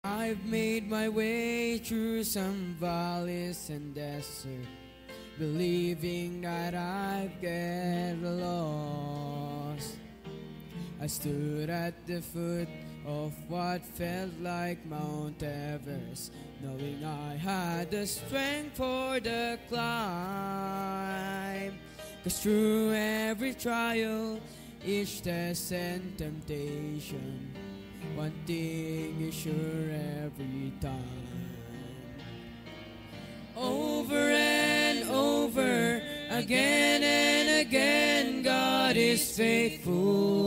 I've made my way through some valleys and desert, believing that I'd get lost. I stood at the foot of what felt like Mount Everest, knowing I had the strength for the climb. 'Cause through every trial, each test and temptation, one thing is sure every time. Over and over, again and again, God is faithful.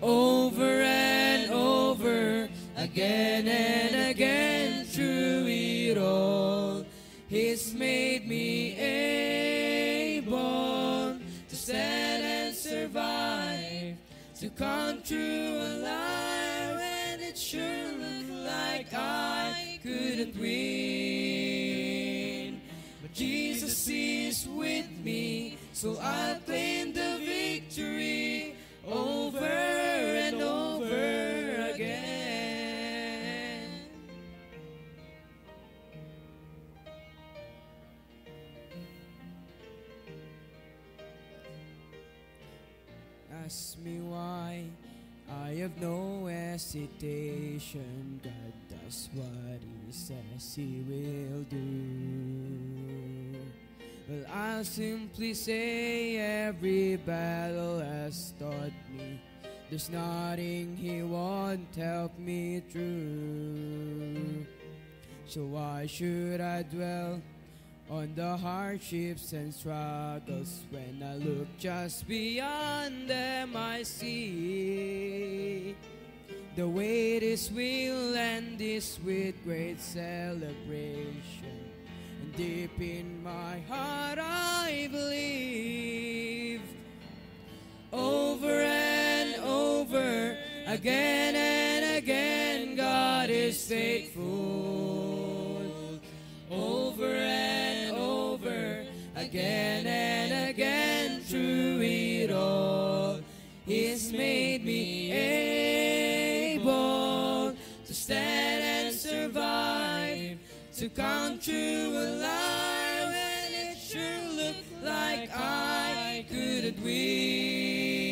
Over and over, again and again, through it all, He's made me able to stand and survive, to come through alive, and it sure looked like I couldn't win. But Jesus is with me, so I'll claim the victory over and over again. Ask me why, I have no hesitation. God does what He says He will do. Well, I'll simply say every battle has taught me there's nothing He won't help me through. So why should I dwell on the hardships and struggles when I look just beyond them? I see the way this will end is with great celebration, and deep in my heart I believe. Over and over, again and again, God is faithful. Over and over, again and again, through it all, He's made me able to stand and survive, to come through alive, and it sure looked like I couldn't win.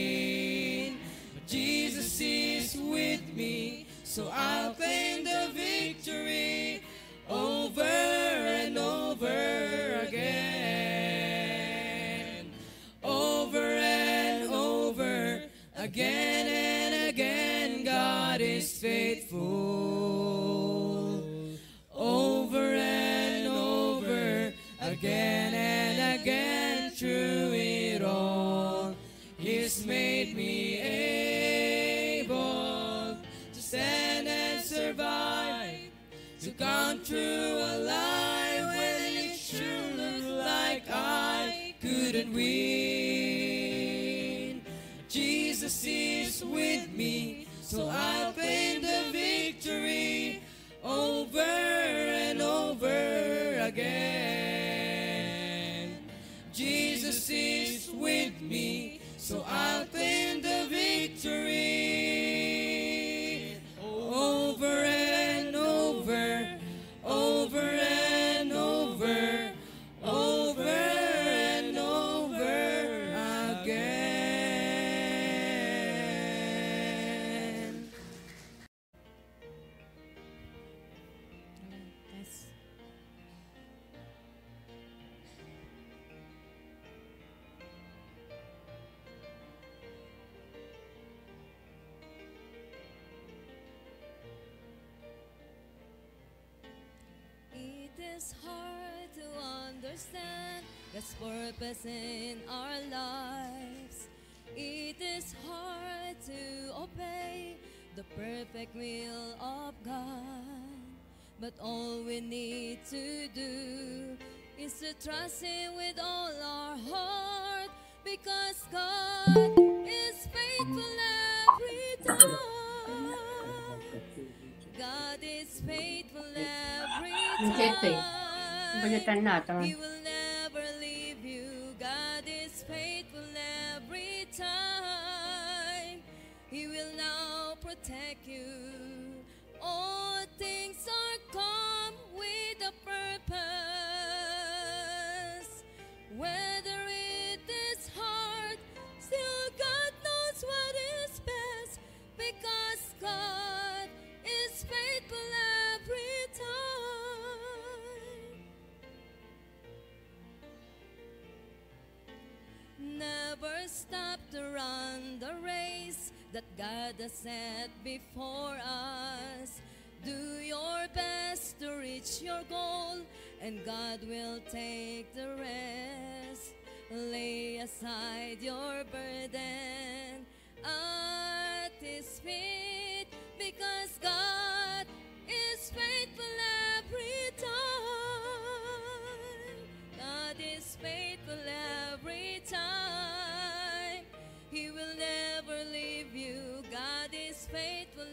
But Jesus is with me, so I'll claim the victory over and over again. Over and over, again and again, God is faithful. Over and over, again and again, through it all, He's made me able to stand and survive, to come through alive, when it sure looked like I couldn't win. Jesus is with me, so I'll claim the victory over and over again. Jesus is with me, so I'll claim the victory over and over, over and over, over and over again. Yes. It is hard to understand God's purpose in our lives. It is hard to obey the perfect will of God. But all we need to do is to trust Him with all our heart, because God is faithful every time. God is faithful every Balitan time. natin. He will never leave you. God is faithful every time. He will now protect you. All things are come with a purpose. Whether it is hard, still God knows what is best, because God is faithful every time. Never stop to run the race that God has set before us. Do your best to reach your goal, and God will take the rest. Lay aside your burden at His feet, because God is faithful every time. God is faithful every time. He will never leave you. God is faithful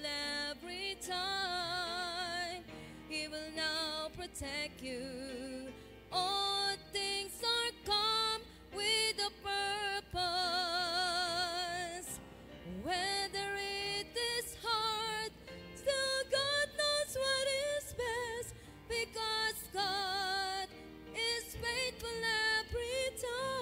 every time. He will now protect you. All things are come with a purpose. Whether it is hard, still God knows what is best, because God is faithful every time.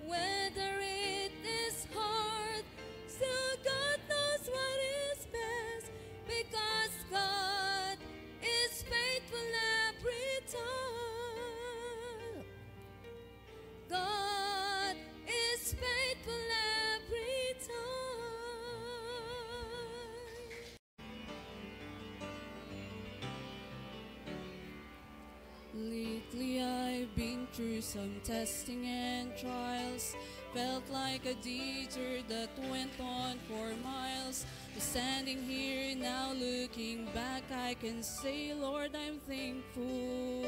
Whether it is hard, still God knows what is best, because God is faithful every time. God is faithful every time. Lately I've been through some testing and trials. Felt like a detour that went on for miles. But standing here now looking back, I can say, Lord, I'm thankful.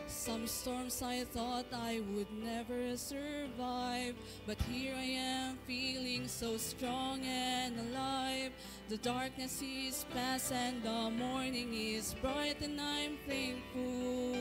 Some storms I thought I would never survive, but here I am feeling so strong and alive. The darkness is past and the morning is bright, and I'm thankful.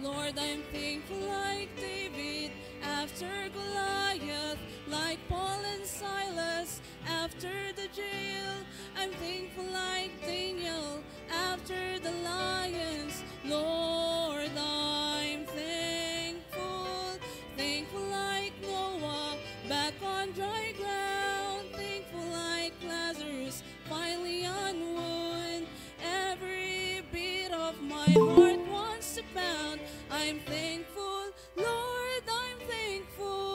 Lord, I'm thankful like David after Goliath, like Paul and Silas after the jail. I'm thankful like Daniel after the lions. Lord, I'm thankful. Thankful like Noah back on dry ground. Thankful like Lazarus finally on wood. Every beat of my heart wants to pound. I'm thankful, Lord, I'm thankful.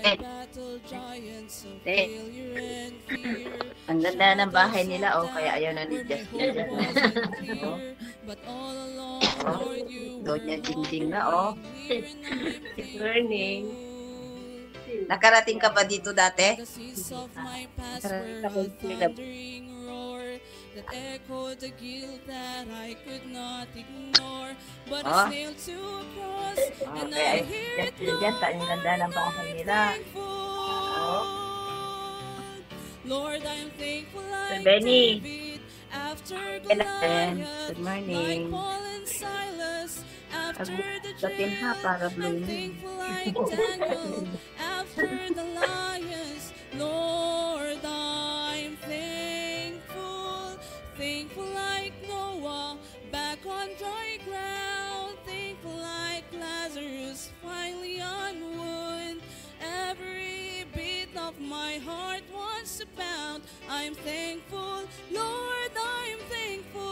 I battle giants of failure and fear. Ang ganda ng bahay nila, oh, kaya ayaw na ni Where my Justin hope dyan. wasn't clear, but all along, Lord, you were Doon niya dingding na, oh. near, and I'm Good morning. thankful. Nakarating ka ba dito dati? The seas of my past Nakarating were ka ba a dito? thundering roar that echoed the guilt that I could not ignore. But Oh. it's nailed to a cross, and Okay. I hear it Justin dyan, no ang ganda ng bahay more. nila. Thankful. Lord, I'm thankful like Benny. David after Hello, Goliath, good like morning. Paul and Silas after the Satin ha, jail. para I'm blooming. thankful like Daniel after the lions. Lord, I'm thankful. Thankful like Noah back on dry ground. Thankful like Lazarus finally on wood. Every beat of my heart wants to pound. I'm thankful, Lord, I'm thankful.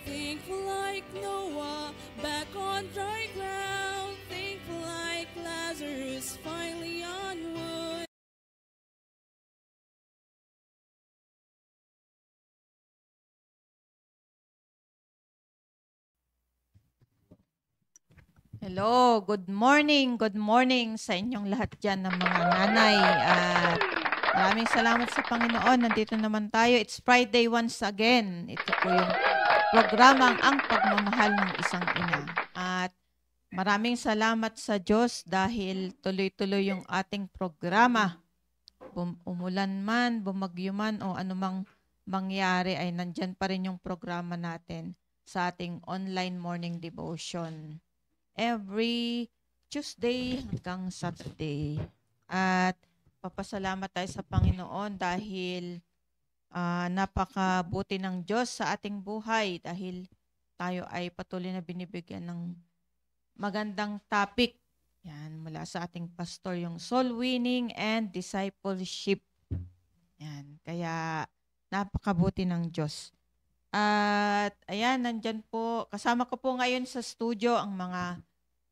Thankful like Noah back on dry ground. Thankful like Lazarus finally on wood. Hello, good morning sa inyong lahat dyan ng mga nanay. At maraming salamat sa Panginoon. Nandito naman tayo. It's Friday once again. Ito po yung programang Ang Pagmamahal ng Isang Ina. At maraming salamat sa Diyos dahil tuloy-tuloy yung ating programa. Umulan man, bumagyo man, o anumang mangyari ay nandyan pa rin yung programa natin sa ating online morning devotion. Every Tuesday hanggang Saturday. At papasalamat tayo sa Panginoon dahil napakabuti ng Diyos sa ating buhay dahil tayo ay patuloy na binibigyan ng magandang topic. Yan, mula sa ating pastor, yung soul winning and discipleship. Yan, kaya napakabuti ng Diyos. At ayan, nandyan po, kasama ko po ngayon sa studio ang mga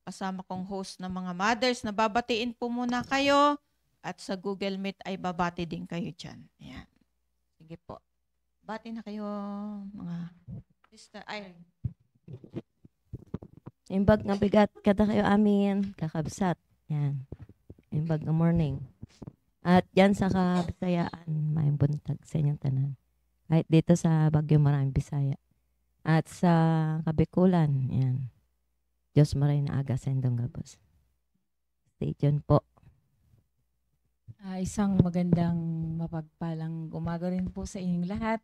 kasama kong host na mga mothers. Nababatiin po muna kayo at sa Google Meet ay babati din kayo dyan. Ayan. Sige po. Bati na kayo, mga sister Irene. Imbag nga bigat kada kayo amin, kakabsat. Yan. Imbag nga morning. At yan sa kabisayaan, may buntag sa inyong tanan. Kahit dito sa Bagyo maraming Bisaya. At sa Kabikulan, yan. Diyos maray na aga sa indong gabos. Stay tuned po. Isang magandang mapagpalang umaga rin po sa inyong lahat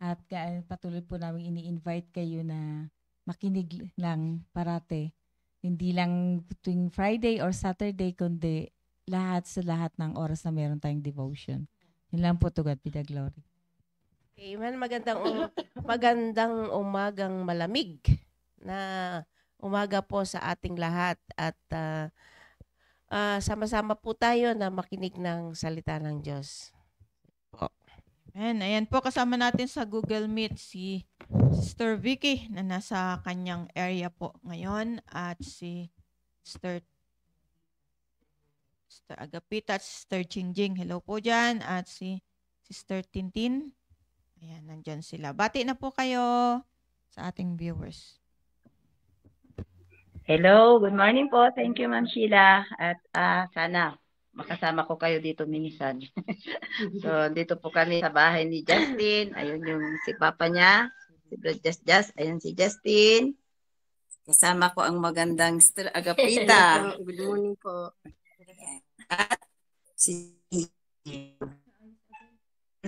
at patuloy po namin ini-invite kayo na makinig lang parate. Hindi lang tuwing Friday or Saturday kundi lahat sa lahat ng oras na meron tayong devotion. Yun lang po, to God be the glory. Amen. Magandang umagang malamig na umaga po sa ating lahat at sama-sama po tayo na makinig ng salita ng Diyos. Ayan, ayan po, kasama natin sa Google Meet si Sister Vicky na nasa kanyang area po ngayon at si Sister Agapita at Sister Jingjing. Hello po dyan. At si Sister Tintin. Ayan, nandyan sila. Bati na po kayo sa ating viewers. Hello, good morning po. Thank you, Ma'am Sheila. At sana makasama ko kayo dito minsan. So, dito po kami sa bahay ni Justin. Ayun yung si Papa niya, si Brad Just. Ayun si Justin. Kasama ko ang magandang Sister Agapita. Good morning po. At si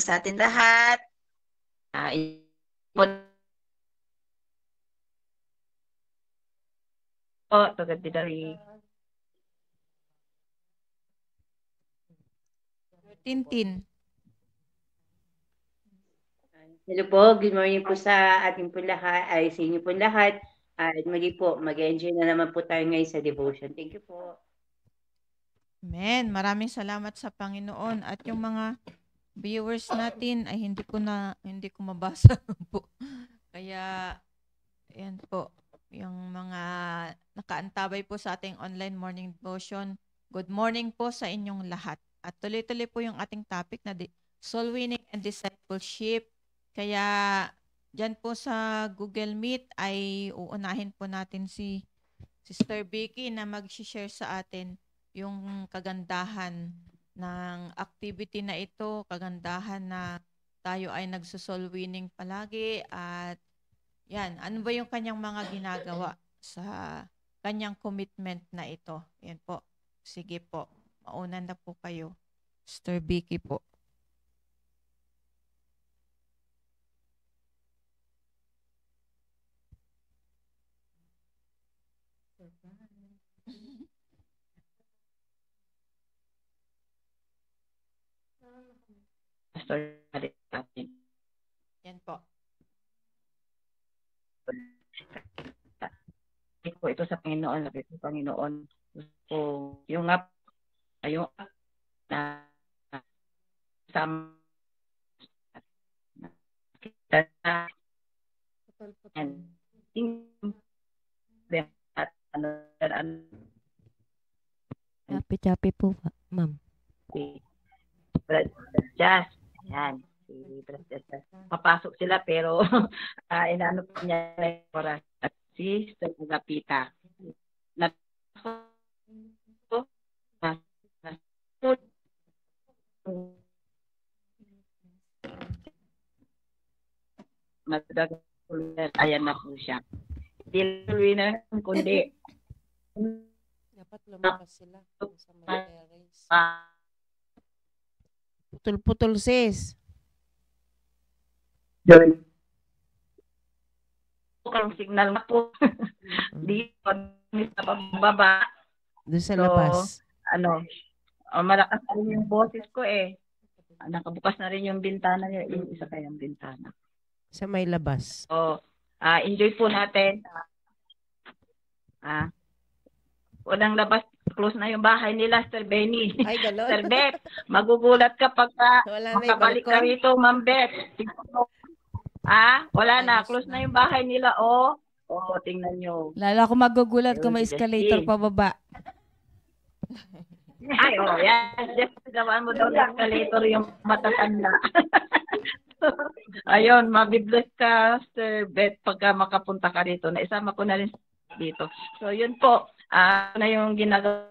sa atin lahat. Tugad bidari. Tintin. Hello po, good morning po sa ating po lahat, sa inyo po lahat. At muli po, mag-enjoy na naman po tayo ngayon sa devotion. Thank you po. Amen. Maraming salamat sa Panginoon at yung mga viewers natin ay hindi ko mabasa po. Kaya ayan po, yung mga nakaantabay po sa ating online morning devotion. Good morning po sa inyong lahat. At tuloy-tuloy po yung ating topic na soul winning and discipleship. Kaya dyan po sa Google Meet ay uunahin po natin si Sister Vicky na mag-share sa atin yung kagandahan ng activity na ito, kagandahan na tayo ay nagso-soul winning palagi at yan, ano ba yung kanyang mga ginagawa sa kanyang commitment na ito. Yan po. Sige po. Mauna na po kayo. Sister Vicky po. Yan po. Ito sa Panginoon, sabi ko, Panginoon, gusto yung ayun na sama at Chapi-chapi po, ma'am. Just, yan. Papasok sila pero inaano po niya yung oras at si Sister Agapita. Ayan na po siya. Hindi na kundi Dapat lumakas sila sa mga putol-putol sis. Doon. Ang signal na po. Dito, sa pababa. Doon sa So, labas. Malakas na rin yung boses ko eh. Nakabukas na rin yung bintana niya, yung isa kayang bintana. Sa may labas. So, enjoy po natin. Unang labas, close na yung bahay nila, Sir Benny. Ay, gano'n. Sir Beth, magugulat ka pagka Wala na yung makabalik ka balkon. rito, Ma'am Beth. Wala na, close na yung bahay nila, oh. Oh, tingnan nyo. Lalo ako magugulat kung may Ayun, si escalator Justin. pababa. Ay, yan. Just gawaan mo daw ng escalator yung matatanda. Ayun, mabibless ka, Sir Beth, pagka makapunta ka rito. Naisama ko na rin dito. So, yun po. Na yung ginagawa.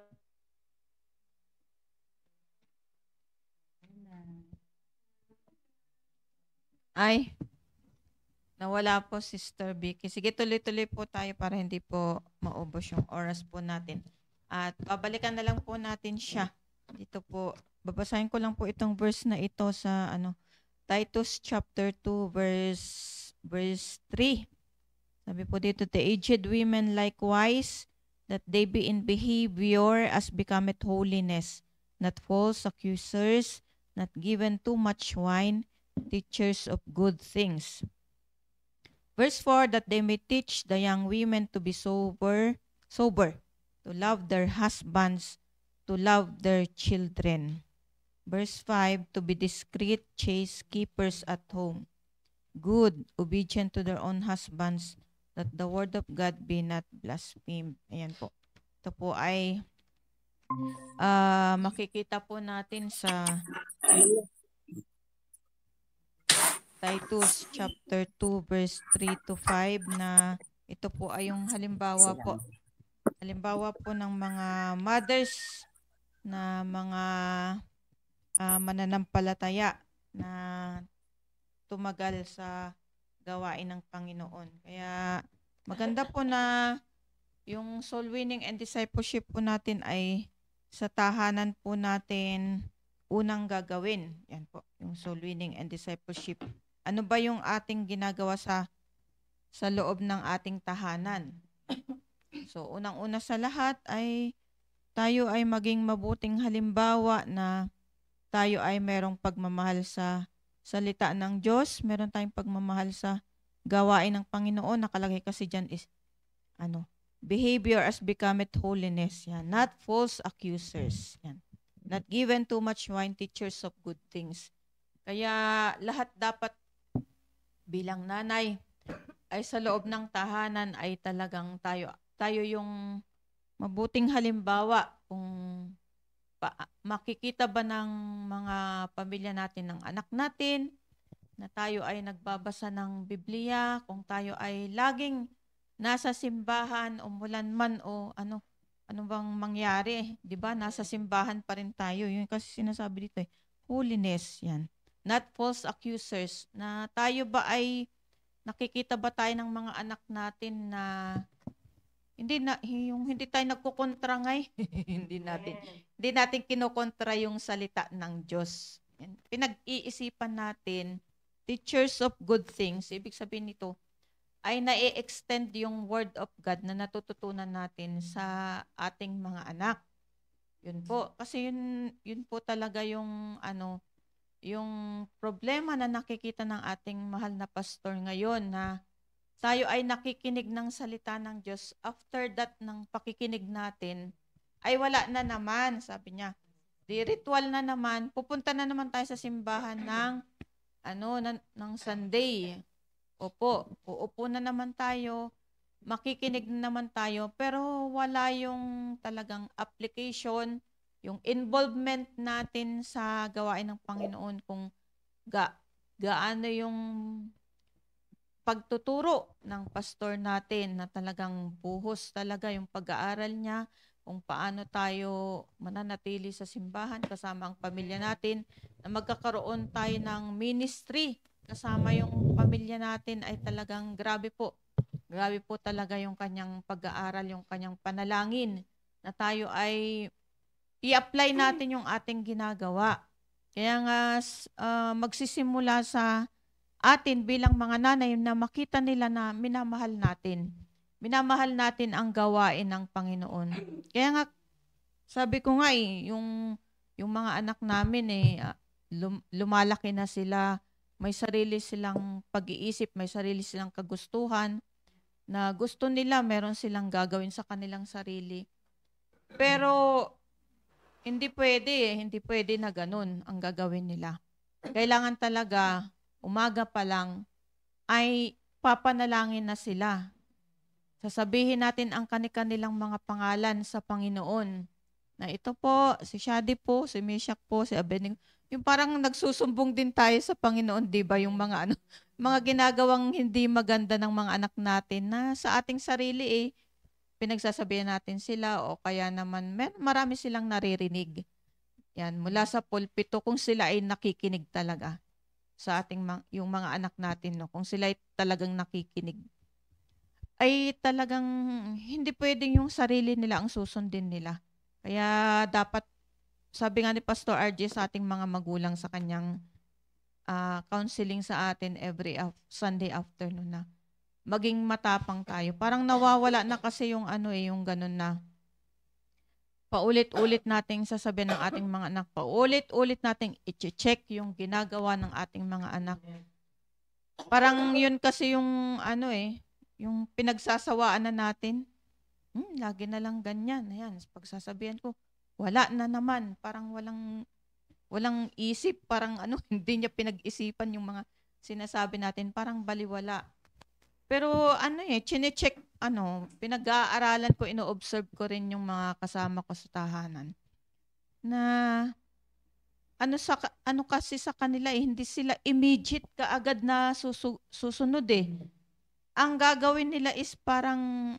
Ay, nawala po Sister Vicky. Sige, tuloy-tuloy po tayo para hindi po maubos yung oras po natin. At babalikan na lang po natin siya. Dito po, babasahin ko lang po itong verse na ito sa Titus chapter 2 verse 3. Sabi po dito, the aged women likewise, that they be in behavior as becometh holiness, not false accusers, not given too much wine, teachers of good things. Verse 4, that they may teach the young women to be sober, to love their husbands, to love their children. Verse 5, to be discreet, chaste, keepers at home, good, obedient to their own husbands, that the word of God be not blasphemed. Ayan po. Ito po ay makikita po natin sa Titus chapter 2 verse 3 to 5 na ito po ay yung halimbawa po. Halimbawa po ng mga mothers na mga mananampalataya na tumagal sa gawain ng Panginoon. Kaya maganda po na yung soul winning and discipleship po natin ay sa tahanan po natin unang gagawin. Yan po, yung soul winning and discipleship. Ano ba yung ating ginagawa sa loob ng ating tahanan? So, unang-una sa lahat ay tayo ay maging mabuting halimbawa na tayo ay merong pagmamahal sa salita ng Diyos, meron tayong pagmamahal sa gawain ng Panginoon. Nakalagay kasi dyan is, behavior as becometh holiness. Yan. Not false accusers. Yan. Not given too much wine, teachers of good things. Kaya lahat dapat bilang nanay ay sa loob ng tahanan ay talagang tayo yung mabuting halimbawa kung makikita ba ng mga pamilya natin, ng anak natin, na tayo ay nagbabasa ng Biblia, kung tayo ay laging nasa simbahan, umulan man o ano bang mangyari, 'di ba? Nasa simbahan pa rin tayo. Yun kasi sinasabi dito holiness 'yan. Not false accusers. Na tayo ba ay nakikita ba tayo ng mga anak natin na hindi tayo nagkukontra hindi natin kinokontra yung salita ng Diyos. Pinag-iisipan natin teachers of good things. Ibig sabihin nito ay na-extend yung word of God na natututunan natin sa ating mga anak. Yun po. Kasi yun po talaga yung yung problema na nakikita ng ating mahal na pastor ngayon na tayo ay nakikinig ng salita ng Diyos. After that, ng pakikinig natin, ay wala na naman, sabi niya. Di ritual na naman, pupunta na naman tayo sa simbahan ng Sunday. Opo, uupo na naman tayo, makikinig na naman tayo, pero wala yung talagang application, yung involvement natin sa gawain ng Panginoon kung gaano yung pagtuturo ng pastor natin na talagang buhos talaga yung pag-aaral niya, kung paano tayo mananatili sa simbahan kasama ang pamilya natin, na magkakaroon tayo ng ministry kasama yung pamilya natin ay talagang grabe po. Grabe po talaga yung kanyang pag-aaral, yung kanyang panalangin na tayo ay i-apply natin yung ating ginagawa. Kaya nga magsisimula sa atin bilang mga nanay na makita nila na minamahal natin. Minamahal natin ang gawain ng Panginoon. Kaya nga, sabi ko nga yung mga anak namin lumalaki na sila, may sarili silang pag-iisip, may sarili silang kagustuhan, na gusto nila, meron silang gagawin sa kanilang sarili. Pero, hindi pwede na ganun ang gagawin nila. Kailangan talaga, umaga pa lang, ay papanalangin na sila. Sasabihin natin ang kanilang mga pangalan sa Panginoon. Na ito po, si Shadi po, si Meshach po, si Abednego. Yung parang nagsusumbong din tayo sa Panginoon, di ba? Yung mga mga ginagawang hindi maganda ng mga anak natin na sa ating sarili pinagsasabihan natin sila o kaya naman marami silang naririnig. Yan, mula sa pulpito kung sila ay nakikinig talaga sa ating yung mga anak natin, no? Kung sila ay talagang nakikinig, ay talagang hindi pwedeng yung sarili nila ang susundin nila. Kaya dapat, sabi nga ni Pastor RJ sa ating mga magulang sa kanyang counseling sa atin every Sunday afternoon, na maging matapang tayo. Parang nawawala na kasi yung yung ganun na paulit-ulit nating sasabihin ng ating mga anak, paulit-ulit nating i-check yung ginagawa ng ating mga anak. Parang yun kasi yung yung pinagsasawaan na natin. Lagi na lang ganyan. Ayan, pagsasabihan ko, wala na naman. Parang walang isip. Parang hindi niya pinag-isipan yung mga sinasabi natin. Parang baliwala. Pero chine-check, pinag-aaralan ko, ino-observe ko rin yung mga kasama ko sa tahanan. Na, kasi sa kanila hindi sila immediate kaagad na susunod Ang gagawin nila is parang,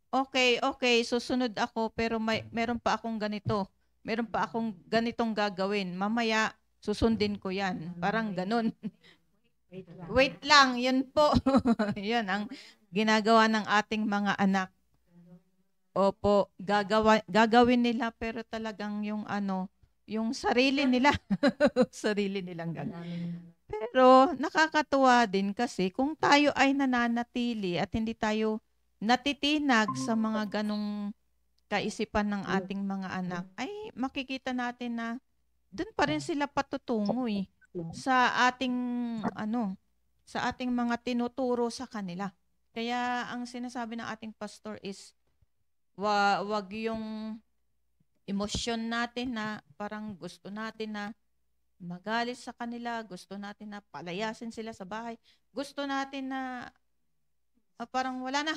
okay, susunod ako, pero meron pa akong ganito. Meron pa akong ganitong gagawin. Mamaya, susundin ko yan. Parang ganun. Wait lang, yun po. Yan ang ginagawa ng ating mga anak. Opo, gagawin nila, pero talagang yung yung sarili nila. Sarili nilang gagawin. Pero nakakatuwa din kasi kung tayo ay nananatili at hindi tayo natitinag sa mga ganong kaisipan ng ating mga anak, ay makikita natin na doon pa rin sila patutungo sa ating sa ating mga tinuturo sa kanila. Kaya ang sinasabi ng ating pastor is wag yung emosyon natin na parang gusto natin na magalit sa kanila, gusto natin na palayasin sila sa bahay, gusto natin na parang wala na.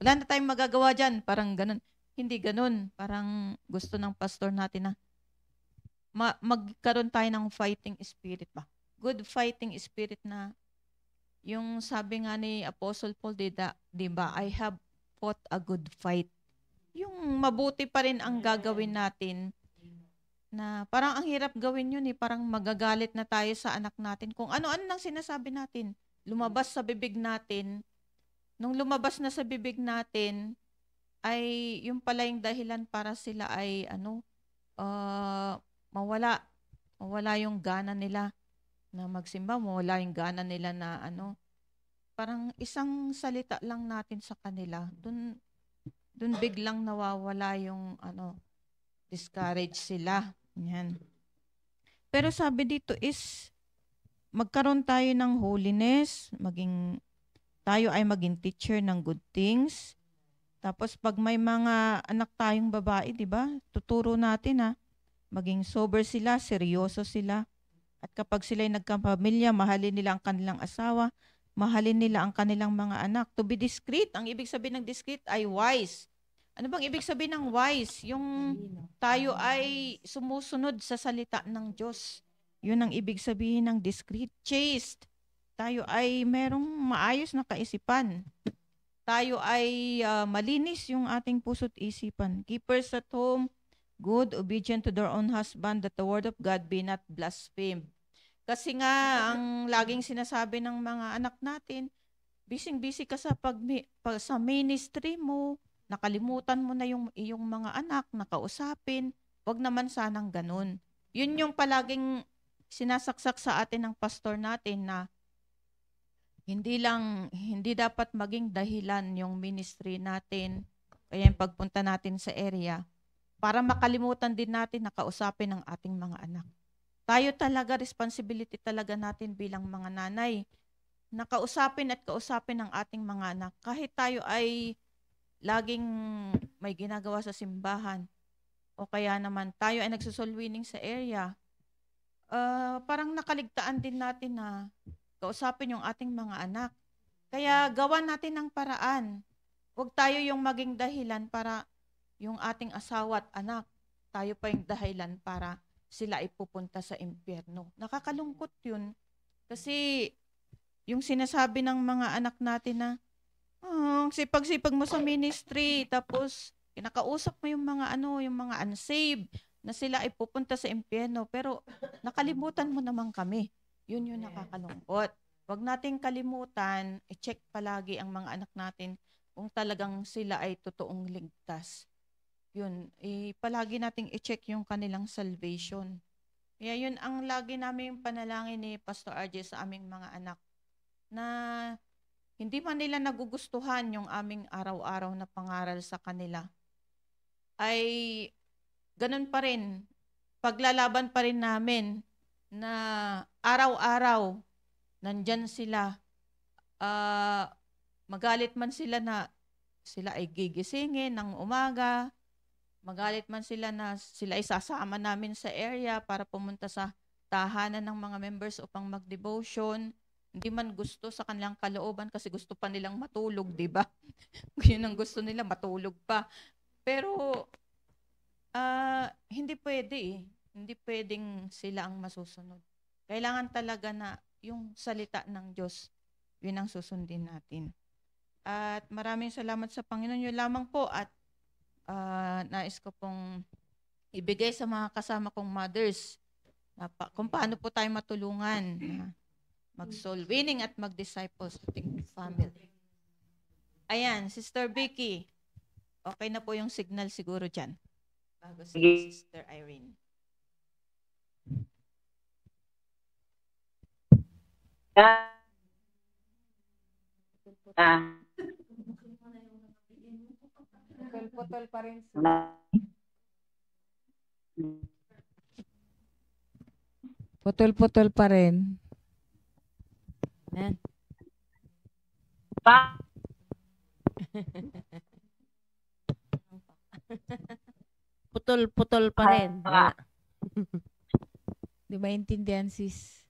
Wala na tayong magagawa dyan. Parang ganun. Hindi ganun. Parang gusto ng pastor natin na magkaroon tayo ng fighting spirit ba? Good fighting spirit na yung sabi nga ni Apostle Paul, di ba? I have fought a good fight. Yung mabuti pa rin ang gagawin natin, na parang ang hirap gawin yun parang magagalit na tayo sa anak natin kung ano-ano nang sinasabi natin. Lumabas sa bibig natin. Nung lumabas na sa bibig natin, ay yung pala yung dahilan para sila ay mawala yung gana nila na magsimba, mawala yung gana nila na parang isang salita lang natin sa kanila, dun biglang nawawala yung discourage sila. Yan. Pero sabi dito is magkaroon tayo ng holiness, tayo ay maging teacher ng good things. Tapos pag may mga anak tayong babae, di ba? Tuturo natin maging sober sila, seryoso sila. At kapag sila ay nagkapamilya, mahalin nila ang kanilang asawa, mahalin nila ang kanilang mga anak. To be discreet, ang ibig sabihin ng discreet ay wise. Ano bang ibig sabihin ng wise? Yung tayo ay sumusunod sa salita ng Diyos. Yun ang ibig sabihin ng discreet. Chaste. Tayo ay merong maayos na kaisipan. Tayo ay malinis yung ating puso't isipan. Keepers at home, good, obedient to their own husband, that the word of God be not blasphemed. Kasi nga, ang laging sinasabi ng mga anak natin, busy-busy ka sa sa ministry mo, nakalimutan mo na yung iyong mga anak, nakausapin. Wag naman sanang ganun. Yun yung palaging sinasaksak sa atin ng pastor natin na hindi dapat maging dahilan yung ministry natin, kaya yung pagpunta natin sa area, para makalimutan din natin na kausapin ang ating mga anak. Tayo talaga, responsibility talaga natin bilang mga nanay, na kausapin at kausapin ang ating mga anak. Kahit tayo ay laging may ginagawa sa simbahan, o kaya naman tayo ay nagsosoul winning sa area, parang nakaligtaan din natin na kausapin yung ating mga anak. Kaya gawan natin ng paraan. Huwag tayo yung maging dahilan para yung ating asawa at anak, tayo pa yung dahilan para sila ay pupunta sa impyerno. Nakakalungkot yun. Kasi yung sinasabi ng mga anak natin na, ang sipag-sipag mo sa ministry, tapos kinakausap mo yung mga unsaved, na sila ay pupunta sa impyerno, pero nakalimutan mo naman kami. Yun yung nakakalungkot. Huwag nating kalimutan, i-check palagi ang mga anak natin kung talagang sila ay totoong ligtas. Yun, palagi nating i-check yung kanilang salvation. Kaya yun ang lagi namin panalangin ni Pastor RJ sa aming mga anak, na hindi man nila nagugustuhan yung aming araw-araw na pangaral sa kanila, ay ganun pa rin, paglalaban pa rin namin na araw-araw nandyan sila. Magalit man sila na sila ay gigisingin ng umaga, magalit man sila na sila ay sasama namin sa area para pumunta sa tahanan ng mga members upang mag-devotion. Hindi man gusto sa kanilang kalooban kasi gusto pa nilang matulog, di ba? Yun ang gusto nila, matulog pa. Pero hindi pwede eh. Hindi pwedeng sila ang masusunod. Kailangan talaga na yung salita ng Diyos, yun ang susundin natin. At maraming salamat sa Panginoon. Yun lamang po, at nais ko pong ibigay sa mga kasama kong mothers kung paano po tayo matulungan na mag-soul winning at mag-disciple sa ating family. Ayan, Sister Vicky. Okay na po yung signal siguro dyan. Bago si Sister Irene. Putol pa rin. Putol-putol pa rin. Ayan. Putol-putol pa rin. Wala. Di maintindihan, sis.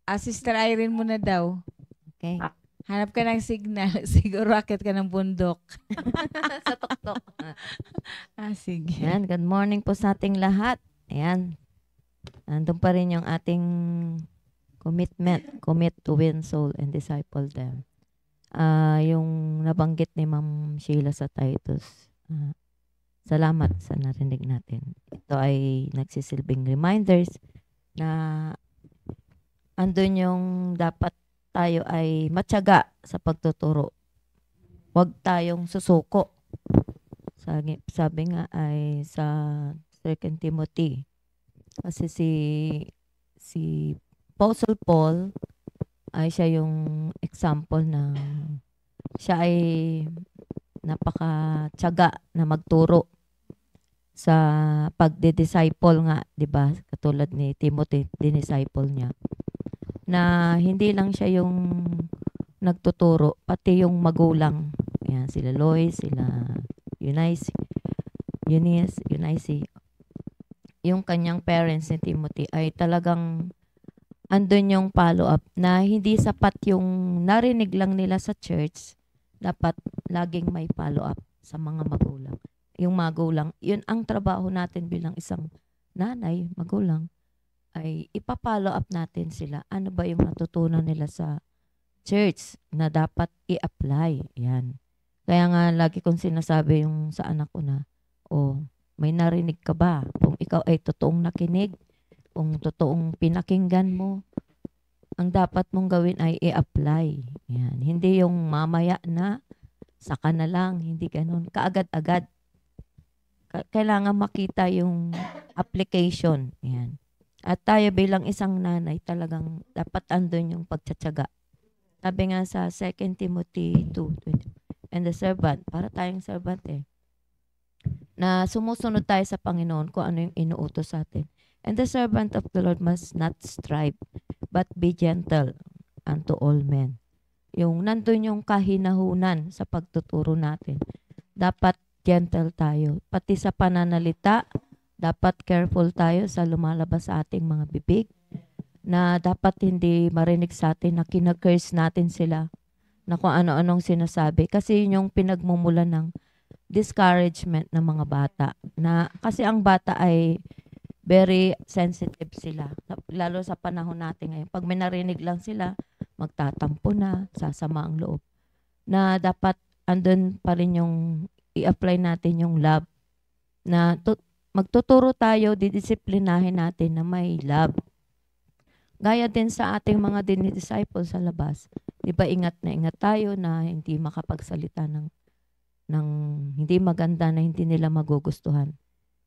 Sister Irene muna daw. Okay. Hanap ka ng signal. Siguro akit ka ng bundok. Sa tuktok. Sige. Ayan, good morning po sa ating lahat. Ayan. Nandun pa rin yung ating commitment. Commit to win soul and disciple them. Yung nabanggit ni Ma'am Sheila sa Titus. Salamat sa narinig natin. Ito ay nagsisilbing reminders na andun yung dapat tayo ay matyaga sa pagtuturo. Huwag tayong susuko. Sabi nga ay sa 2 Timothy. Kasi si Apostle Paul ay siya yung example na siya ay napakatyaga na magturo sa pagde-disciple nga, 'di ba? Katulad ni Timothy, dinisciple niya. Na hindi lang siya yung nagtuturo, pati yung magulang. Ayan, sila Lois, sila Eunice, yung kanyang parents ni Timothy ay talagang andun yung follow-up na hindi sapat yung narinig lang nila sa church, dapat laging may follow-up sa mga magulang. Yung magulang, yun ang trabaho natin bilang isang nanay, magulang, ay ipapollow up natin sila. Ano ba yung natutunan nila sa church na dapat i-apply? Yan. Kaya nga lagi kong sinasabi yung sa anak ko na, may narinig ka ba? Kung ikaw ay totoong nakinig, kung totoong pinakinggan mo, ang dapat mong gawin ay i-apply. Yan. Hindi yung mamaya na, saka na lang, hindi ganun. Kaagad-agad. Kailangan makita yung application. Yan. At tayo bilang isang nanay, talagang dapat andun yung pagtsatsaga. Sabi nga sa 2 Timothy 2:20, and the servant, para tayong servant na sumusunod tayo sa Panginoon kung ano yung inuutos sa atin. And the servant of the Lord must not strive, but be gentle unto all men. Yung nandun yung kahinahunan sa pagtuturo natin. Dapat gentle tayo. Pati sa pananalita, dapat careful tayo sa lumalabas sa ating mga bibig, na dapat hindi marinig sa atin na kinag-curse natin sila na kung ano-anong sinasabi. Kasi yun yung pinagmumulan ng discouragement ng mga bata. Na, kasi ang bata ay very sensitive sila. Lalo sa panahon natin ngayon. Pag may narinig lang sila, magtatampo na, sasama ang loob. Na dapat andun pa rin yung i-apply natin yung love. Na magtuturo tayo, didisiplinahin natin na may love. Gaya din sa ating mga dinidisciple sa labas. Di ba ingat na ingat tayo na hindi makapagsalita ng hindi maganda na hindi nila magugustuhan.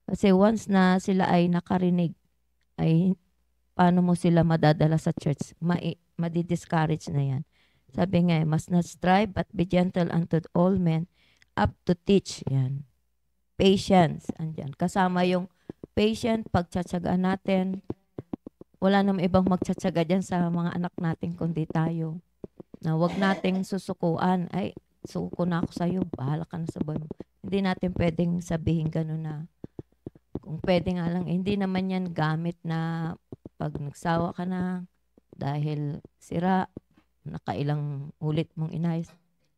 Kasi once na sila ay nakarinig, ay paano mo sila madadala sa church? Madi-discourage na yan. Sabi nga, must not strive but be gentle unto all men, up to teach. Yan. Patience. Andyan. Kasama yung patient, pagtsatsagaan natin. Wala namang ibang magtsatsaga dyan sa mga anak natin kundi tayo. Na wag nating susukuan. Ay, suko na ako sa'yo. Bahala ka na sa buhay mo. Hindi natin pwedeng sabihin gano'n na kung pwede nga lang, hindi naman yan gamit na pag nagsawa ka na dahil sira, nakailang ulit mong inayos,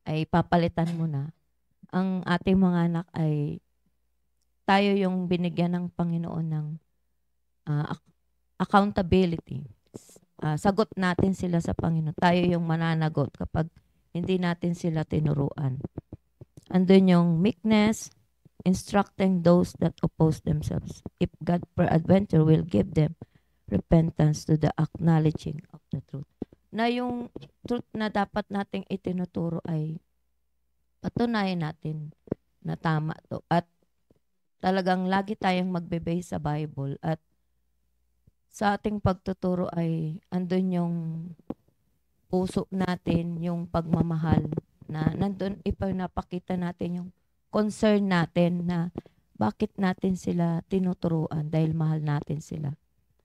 ay papalitan mo na. Ang ating mga anak ay tayo yung binigyan ng Panginoon ng accountability. Sagot natin sila sa Panginoon. Tayo yung mananagot kapag hindi natin sila tinuruan. Andun yung meekness, instructing those that oppose themselves. If God peradventure will give them repentance to the acknowledging of the truth. Na yung truth na dapat nating itinuturo ay patunayan natin na tama to. At talagang lagi tayong magbe-base sa Bible. At sa ating pagtuturo ay andun yung puso natin, yung pagmamahal na nandun ipinapakita natin yung concern natin na bakit natin sila tinuturuan dahil mahal natin sila.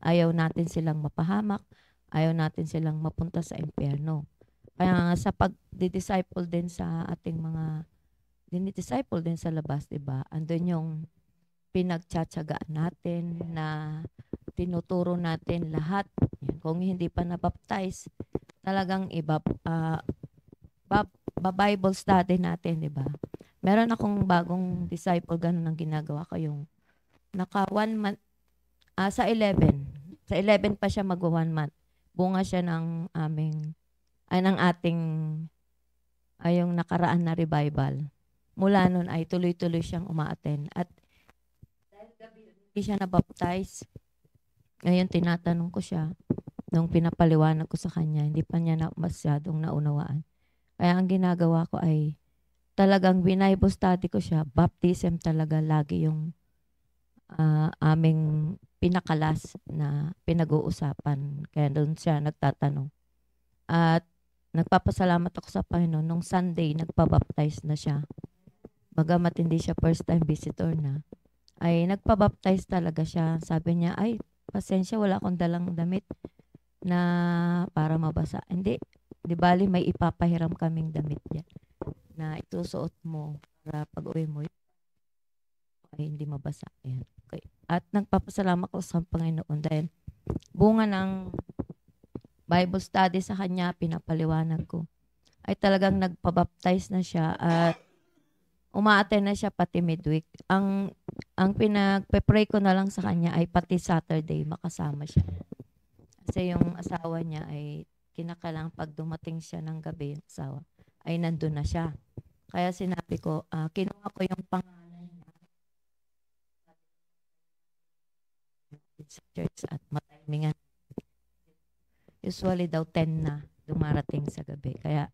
Ayaw natin silang mapahamak, ayaw natin silang mapunta sa impyerno. Kaya sa pag-disciple din sa ating mga dinidisciple din sa labas, diba? Andun yung pinagtsatsagaan natin na tinuturo natin lahat. Yan. Kung hindi pa na-baptize, talagang Bible study natin, di ba? Meron akong bagong disciple, ganun ang ginagawa ko, yung naka 1 month, sa 11. Sa 11 pa siya mag-1 month. Bunga siya ng ating, yung nakaraan na revival. Mula nun ay tuloy-tuloy siyang umaaten. At dahil gabi hindi siya na-baptize, ngayon tinatanong ko siya, nung pinapaliwanag ko sa kanya, hindi pa niya masyadong naunawaan. Kaya ang ginagawa ko ay talagang Bible study ko siya. Baptism talaga lagi yung aming pinakalas na pinag-uusapan. Kaya doon siya nagtatanong. At nagpapasalamat ako sa Panginoon. Nung Sunday, nagpabaptize na siya. Bagamat hindi siya first time visitor na, ay nagpabaptize talaga siya. Sabi niya, ay, pasensya, wala akong dalang damit na para mabasa. Hindi. Di bali, may ipapahiram kaming damit yan na itusuot mo para pag-uwi mo ay hindi mabasa. Ayan. Okay. At nagpapasalamat ko sa Panginoon dahil bunga ng Bible study sa kanya, pinapaliwanag ko, ay talagang nagpabaptize na siya at umaattend na siya pati midweek. Ang pinagpe-pray ko na lang sa kanya ay pati Saturday makasama siya. Kasi yung asawa niya ay kinakalang pag dumating siya ng gabi, yung asawa, ay nandun na siya. Kaya sinabi ko, kinuha ko yung pangalan niya sa church at matimingan. Usually daw 10 na dumarating sa gabi. Kaya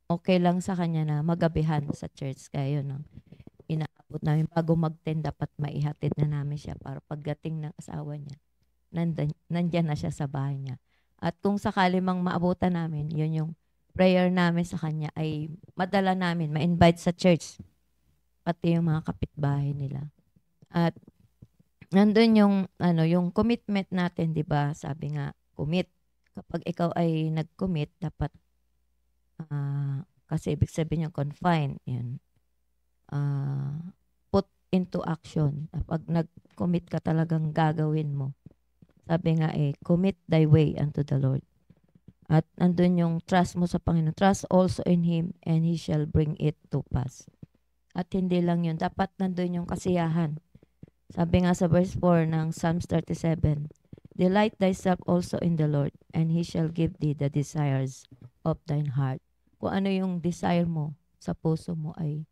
okay lang sa kanya na magabihan sa church. Kaya yun ang inaabot inaabot namin. Bago mag-10, dapat maihatid na namin siya para pagdating ng asawa niya, nandyan na siya sa bahay niya. At kung sakali mang maabutan namin, yun yung prayer namin sa kanya ay madala namin, ma-invite sa church. Pati yung mga kapitbahay nila. At nandun yung, yung commitment natin, di ba? Sabi nga, commit. Kapag ikaw ay nag-commit, dapat, kasi ibig sabihin yung confine, yan. Put into action. Kapag nag-commit ka talagang gagawin mo. Sabi nga commit thy way unto the Lord. At nandun yung trust mo sa Panginoon. Trust also in Him and He shall bring it to pass. At hindi lang yun. Dapat nandun yung kasiyahan. Sabi nga sa verse 4 ng Psalms 37, delight thyself also in the Lord and He shall give thee the desires of thine heart. Kung ano yung desire mo sa puso mo ay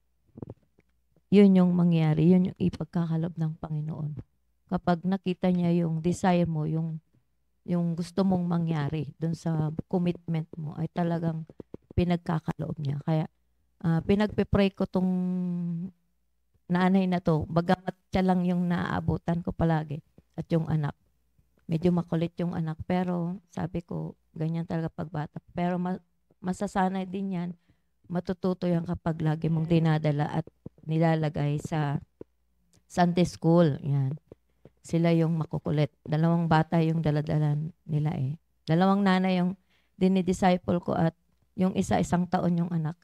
yun yung mangyari. Yun yung ipagkakalob ng Panginoon. Kapag nakita niya yung desire mo, yung gusto mong mangyari dun sa commitment mo, ay talagang pinagkakaloob niya. Kaya pinagpipray ko tong nanay na to, bagamat siya lang yung naaabutan ko palagi at yung anak. Medyo makulit yung anak, pero sabi ko, ganyan talaga pagbata. Pero masasanay din yan, matututo yan kapag lagi mong dinadala at nilalagay sa Sunday school. Yan. Sila yung makukulit. 2 bata yung daladalan nila Dalawang nanay yung dinidisciple ko at yung isa 1 taon yung anak.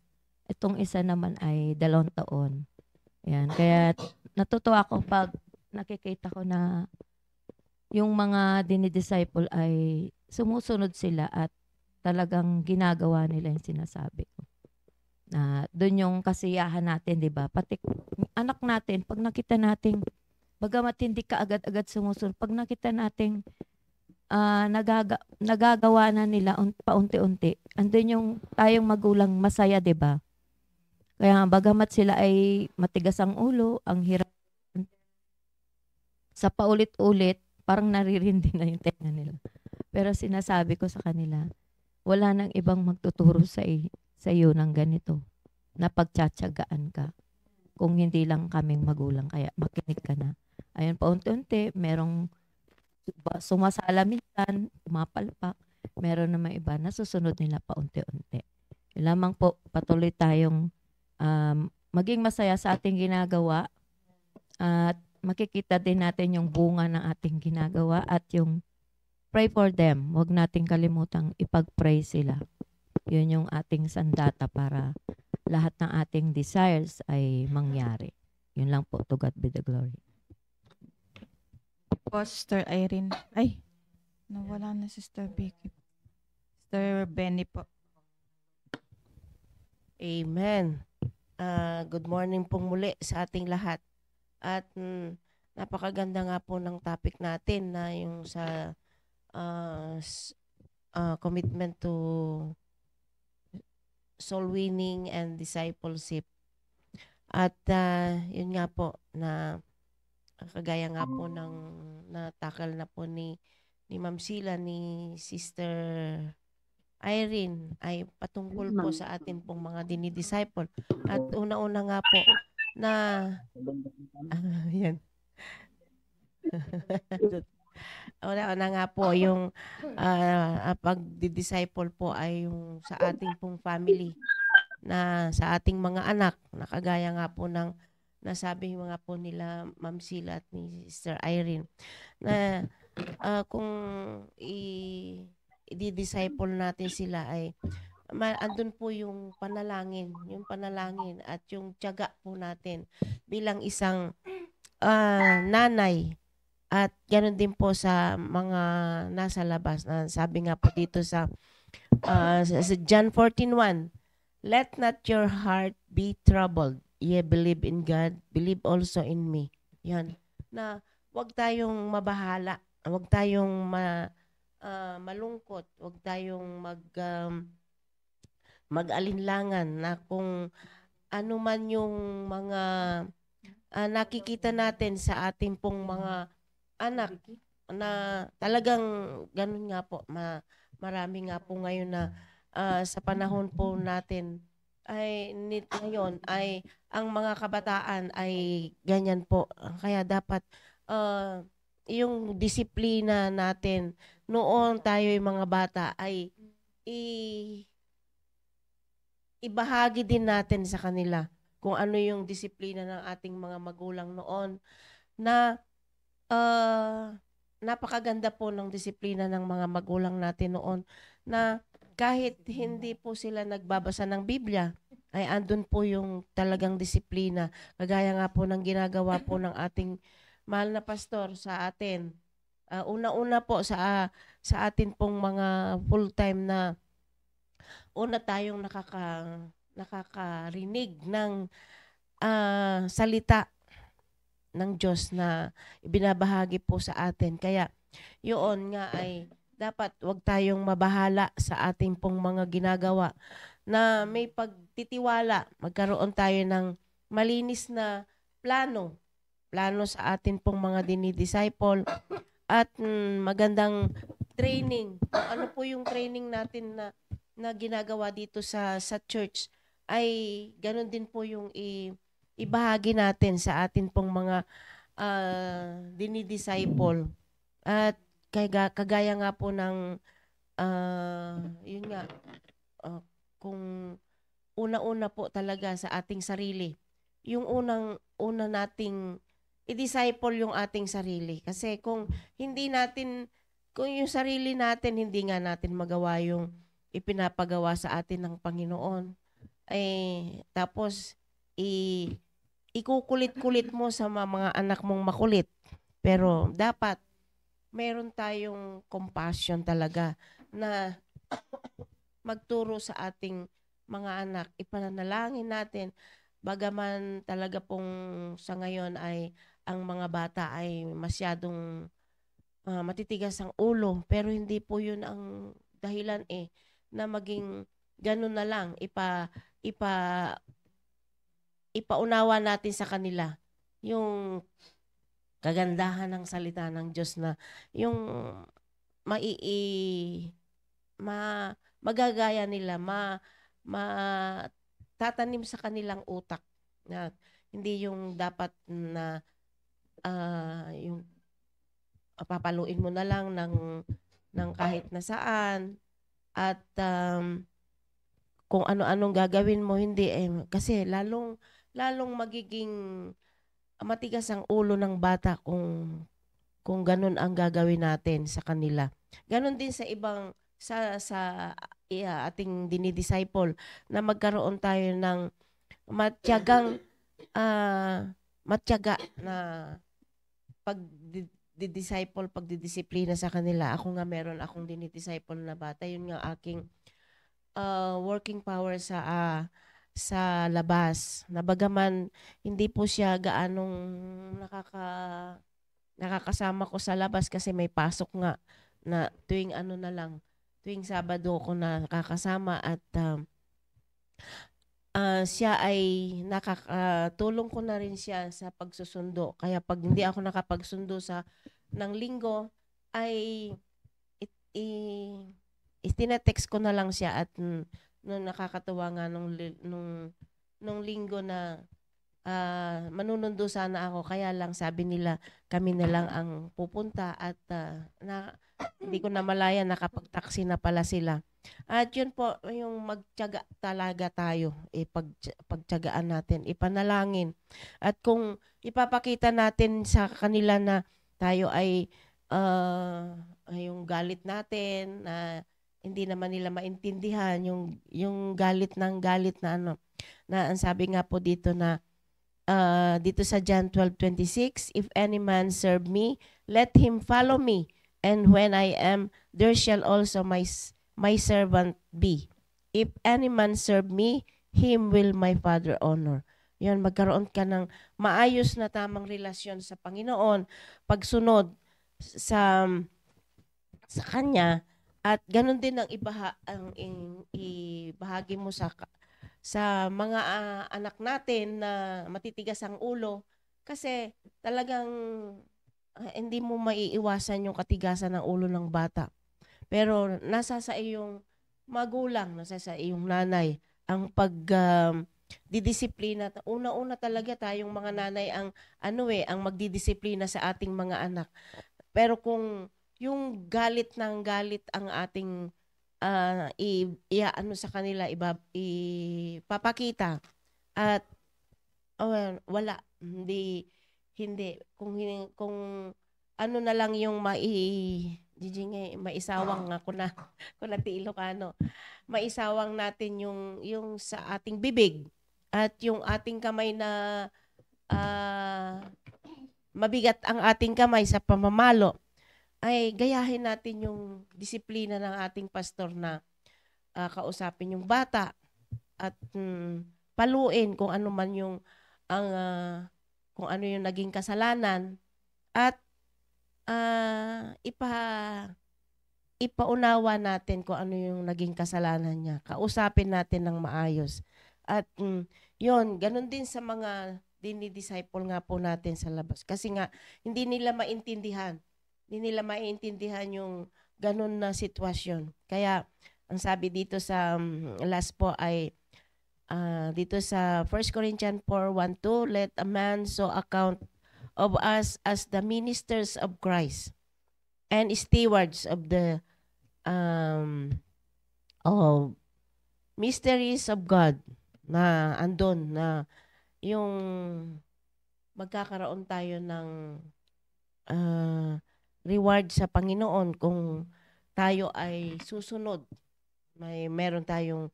Itong isa naman ay 2 taon. Yan. Kaya natutuwa ako pag nakikita ko na yung mga dinidisciple ay sumusunod sila at talagang ginagawa nila yung sinasabi ko. Doon yung kasiyahan natin, di ba? Pati anak natin, pag nakita natin bagamat hindi ka agad-agad sumusunod, pag nakita nating nagagawa na nila paunti-unti, andun yung tayong magulang masaya, di ba? Kaya bagamat sila ay matigas ang ulo, ang hirap sa paulit-ulit, parang naririndi na yung tenga nila. Pero sinasabi ko sa kanila, wala nang ibang magtuturo sa iyo ng ganito, na pagtsatsagaan ka. Kung hindi lang kaming magulang, kaya makinig ka na. Ayun, paunti-unti, merong sumasala minsan, pumapalpak. Meron naman iba na susunod nila paunti-unti. Yun lamang po, patuloy tayong maging masaya sa ating ginagawa at makikita din natin yung bunga ng ating ginagawa at yung pray for them. Huwag nating kalimutang ipag-pray sila. Yun yung ating sandata para lahat ng ating desires ay mangyari. Yun lang po. To God be the glory. Sister Irene. Ay, nawala na Sister Vicky. Sister Benny po. Amen. Good morning pong muli sa ating lahat. At napakaganda nga po ng topic natin na yung sa commitment to soul winning and discipleship. At yun nga po na kagaya nga po ng natakal na po ni Ma'am Sheila, ni Sister Irene ay patungkol po sa atin pong mga dinidisciple. At una-una nga po na yan. Una nga po yung pag-disciple po ay yung sa ating pong family, na sa ating mga anak, na kagaya nga po ng nasabi mga po nila Ma'am Sheila at ni Sister Irene, na kung i-disciple natin sila ay andun po yung panalangin at yung tiyaga po natin bilang isang nanay. At ganoon din po sa mga nasa labas. Sabi nga po dito sa John 14:1, let not your heart be troubled. Ye believe in God, believe also in me. Yan. Na wag tayong mabahala, wag tayong malungkot, wag tayong mag-alinlangan na kung ano man yung mga nakikita natin sa ating pong mga anak, na talagang ganun nga po, marami nga po ngayon na sa panahon po natin ngayon ay ang mga kabataan ay ganyan po. Kaya dapat yung disiplina natin noon tayo yung mga bata ay ibahagi din natin sa kanila kung ano yung disiplina ng ating mga magulang noon na napakaganda po ng disiplina ng mga magulang natin noon na kahit hindi po sila nagbabasa ng Biblia, ay andun po yung talagang disiplina. Kagaya nga po ng ginagawa po ng ating mahal na pastor sa atin. Una-una po sa atin pong mga full-time na una tayong nakakarinig ng salita ng Diyos na ibinabahagi po sa atin. Kaya yun nga ay dapat wag tayong mabahala sa ating pong mga ginagawa na may pagtitiwala. Magkaroon tayo ng malinis na plano sa atin pong mga dinidisciple at magandang training. Ano po yung training natin na ginagawa dito sa church ay ganun din po yung ibahagi natin sa atin pong mga dinidisciple. At kagaya nga po ng yun nga kung una-una po talaga sa ating sarili. Yung una nating i-disciple yung ating sarili. Kasi kung yung sarili natin, hindi nga natin magawa yung ipinapagawa sa atin ng Panginoon. Tapos, ikukulit-kulit mo sa mga anak mong makulit. Pero, dapat, meron tayong compassion talaga na magturo sa ating mga anak. Ipananalangin natin, bagaman talaga pong sa ngayon ay ang mga bata ay masyadong matitigas ang ulo, pero hindi po yun ang dahilan na maging ganun na lang, ipaunawa natin sa kanila yung kagandahan ng salita ng Diyos na yung magagaya nila, tatanim sa kanilang utak na hindi yung dapat na yung papaluin mo na lang ng kahit na saan at kung ano-anong gagawin mo, hindi kasi lalong magiging matigas ang ulo ng bata kung ganun ang gagawin natin sa kanila. Ganun din sa ibang sa ating dinidisciple na magkaroon tayo ng matyaga na pagdidisiplina sa kanila. Ako nga meron akong dinidisciple na bata. Yun nga aking working power sa labas. Nabagaman hindi po siya gaanong nakakasama ko sa labas kasi may pasok nga na tuwing Sabado ko na nakakasama at siya ay nakakatulong ko na rin siya sa pagsusundo. Kaya pag hindi ako nakapagsundo ng linggo ay tinatext ko na lang siya at nung nakakatawa nga nung linggo na manunundo sana ako, kaya lang sabi nila kami na lang ang pupunta at hindi ko na malaya nakapag-taxi na pala sila. At yun po yung magtiyaga talaga tayo, pagtiyagaan natin, ipanalangin. At kung ipapakita natin sa kanila na tayo ay yung galit natin na hindi naman nila maintindihan yung galit na ang sabi nga po dito na dito sa John 12:26, if any man serve me, let him follow me, and when I am, there shall also my servant be. If any man serve me, him will my Father honor. Yan, magkaroon ka ng maayos na tamang relasyon sa Panginoon, pagsunod sa Kanya, at ganun din ang ibahagi mo sa mga anak natin na matitigas ang ulo kasi talagang hindi mo maiiwasan yung katigasan ng ulo ng bata. Pero nasa sa iyong magulang, nasa sa iyong nanay ang didisiplina. Una-una talaga tayong mga nanay ang ang magdidisiplina sa ating mga anak. Pero kung yung galit ng galit ang ating sa kanila ipapakita at wala, hindi kung ano na lang yung maisawang ako na kung nati Ilocano, maisawang natin yung sa ating bibig at yung ating kamay na mabigat ang ating kamay sa pamamalo, ay gayahin natin yung disiplina ng ating pastor na kausapin yung bata at paluin kung ano man kung ano yung naging kasalanan at ipaunawa natin kung ano yung naging kasalanan niya. Kausapin natin ng maayos. At yun, ganun din sa mga dinidisciple nga po natin sa labas. Kasi nga, hindi nila maintindihan yung ganun na sitwasyon. Kaya, ang sabi dito sa last po ay, dito sa 1 Corinthians 4:1-2, let a man so account of us as the ministers of Christ and stewards of the mysteries of God, na andon na yung magkakaroon tayo ng reward sa Panginoon kung tayo ay susunod. Meron tayong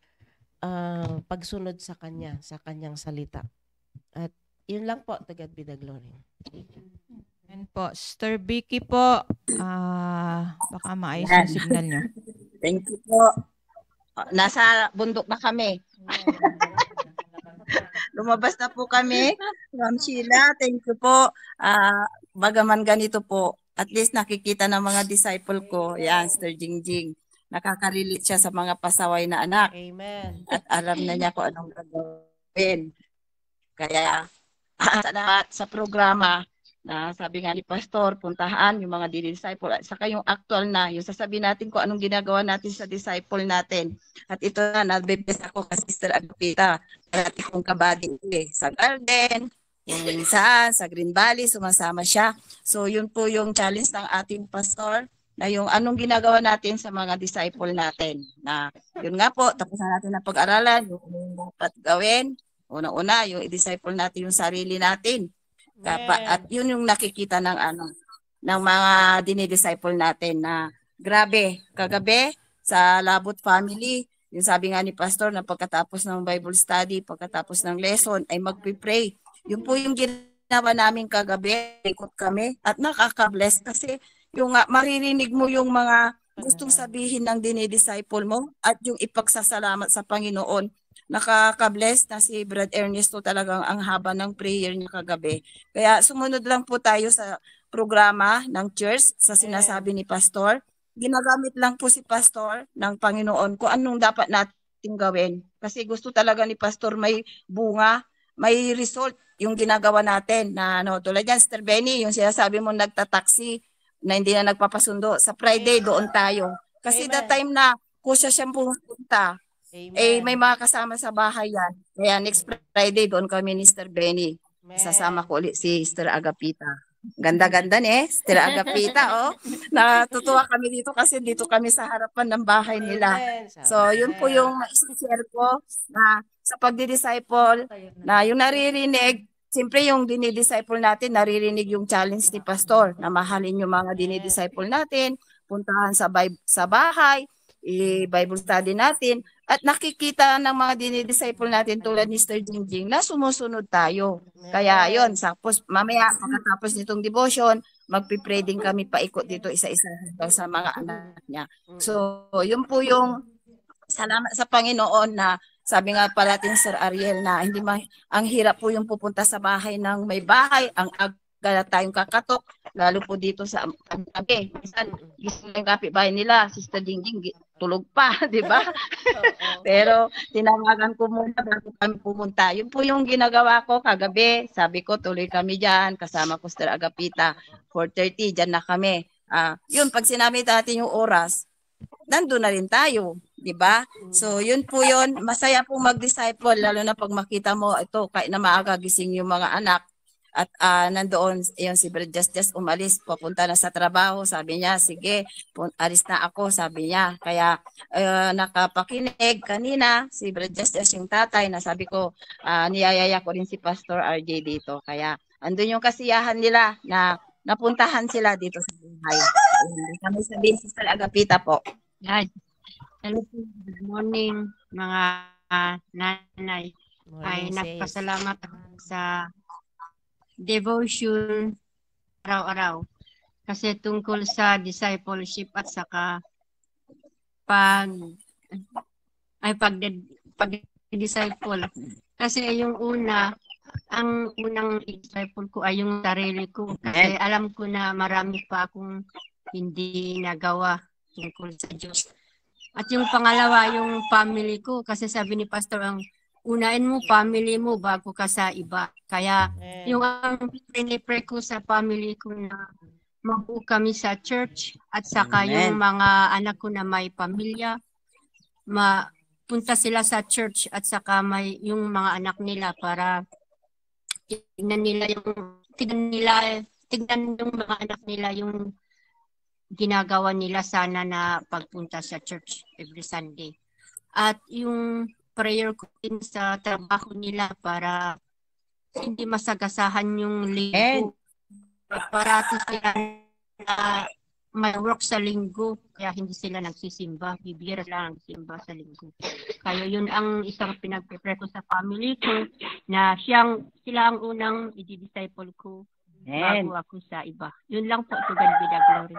pagsunod sa kanyang salita. At yun lang po, to God be the glory. Yan po. Sister Vicky po, baka maayos yung signal nyo. Thank you po. Nasa bundok na kami. Lumabas na po kami. Ma'am Sheila, thank you po. Bagaman ganito po, at least nakikita ng mga disciple ko, yan, Sister Jingjing, nakaka-relate siya sa mga pasaway na anak. Amen. At alam na niya kung anong gagawin. Kaya, salamat sa programa na sabi nga ni Pastor, puntahan yung mga disciple at saka yung actual na, yung sasabihin natin kung anong ginagawa natin sa disciple natin. At ito na, nabibes ako kay Sister Agapita, dati kong kabady sa garden, yung minsan sa Green Valley, sumasama siya. So yun po yung challenge ng ating pastor, na yung anong ginagawa natin sa mga disciple natin. Na yun nga po, tapos na natin na pag-aralan, yung dapat gawin. Una-una, yung i-disciple natin yung sarili natin. At yun yung nakikita ng mga dinidisciple natin na grabe, kagabi sa Labot family, yung sabi nga ni pastor na pagkatapos ng Bible study, pagkatapos ng lesson ay magpipray. Yun po yung ginawa namin kagabi, ikot kami at nakaka-bless kasi yung maririnig mo yung mga gustong sabihin ng dinidisciple mo at yung ipagsasalamat sa Panginoon. Nakaka-bless na si Brad Ernesto, talagang ang haba ng prayer niya kagabi. Kaya sumunod lang po tayo sa programa ng church sa sinasabi ni pastor. Ginagamit lang po si pastor ng Panginoon kung anong dapat natin gawin. Kasi gusto talaga ni pastor may bunga, may result yung ginagawa natin na tulad yan, Sister Benny, yung sinasabi mo nagtataksi na hindi na nagpapasundo. Sa Friday, doon tayo. Kasi the time na kusya siyang pumunta, may mga kasama sa bahay yan. Kaya next Friday, doon kami ni Sister Benny. Sasama ko ulit si Sister Agapita. Ganda-ganda Sister Agapita, Natutuwa kami dito kasi dito kami sa harapan ng bahay nila. So, yun po yung i-share ko na sa pagdi-disciple, na yung naririnig, siyempre yung dinidisciple natin, naririnig yung challenge ni Pastor na mahalin yung mga dinidisciple natin, puntahan sa bahay, i-Bible study natin, at nakikita ng mga dinidisciple natin tulad ni Sister Jingjing na sumusunod tayo. Kaya yun, tapos mamaya pagkatapos nitong devotion, magpipray din kami paikot dito isa-isa sa mga anak niya. So, yun po yung salamat sa Panginoon na sabi nga pala natin Sir Ariel na ang hirap po yung pupunta sa bahay ng may bahay, ang aga tayong kakatok, lalo po dito sa gabi. Minsan, gising yung kapitbahay nila, Sister Jingjing, tulog pa, di ba? Pero tinawagan ko muna bago kami pumunta. Yun po yung ginagawa ko kagabi. Sabi ko, tuloy kami dyan, kasama ko Sister Agapita, 4:30, dyan na kami. Yun, pag sinabi natin yung oras, nandun na rin tayo. 'di ba? So, yun po yun. Masaya po mag-disciple, lalo na pag makita mo ito, kahit na maaga gising yung mga anak. At nandoon, yun, si Brad Just umalis, papunta na sa trabaho. Sabi niya, sige, alis na ako, sabi niya. Kaya nakapakinig kanina, si Brad Just yung tatay, na sabi ko, niyayaya ko rin si Pastor RJ dito. Kaya andun yung kasiyahan nila na napuntahan sila dito sa buhay. Hindi kami sabihin sa Agapita po. Yan. Hello po. Good morning, mga nanay. Ay, nagpasalamat ako sa devotion araw-araw. Kasi tungkol sa discipleship at saka pag-disciple. Kasi yung ang unang disciple ko ay yung sarili ko. Kasi alam ko na marami pa akong hindi nagawa tungkol sa Diyos. At yung pangalawa, yung family ko. Kasi sabi ni Pastor, ang unahin mo family mo bago ka sa iba. Kaya yung ang pinipray ko sa family ko na mabuo kami sa church at saka yung mga anak ko na may pamilya, mapunta sila sa church at saka may yung mga anak nila para tignan yung mga anak nila yung ginagawa nila sana na pagpunta sa church every Sunday. At yung prayer ko din sa trabaho nila para hindi masagasahan yung linggo. Parati sila na may work sa linggo, kaya hindi sila nagsisimba. Bibira lang simba sa linggo. Kaya yun ang isang pinag-prepare ko sa family ko na sila ang unang i-disciple ko bago ako sa iba. Yun lang po, to God be the glory.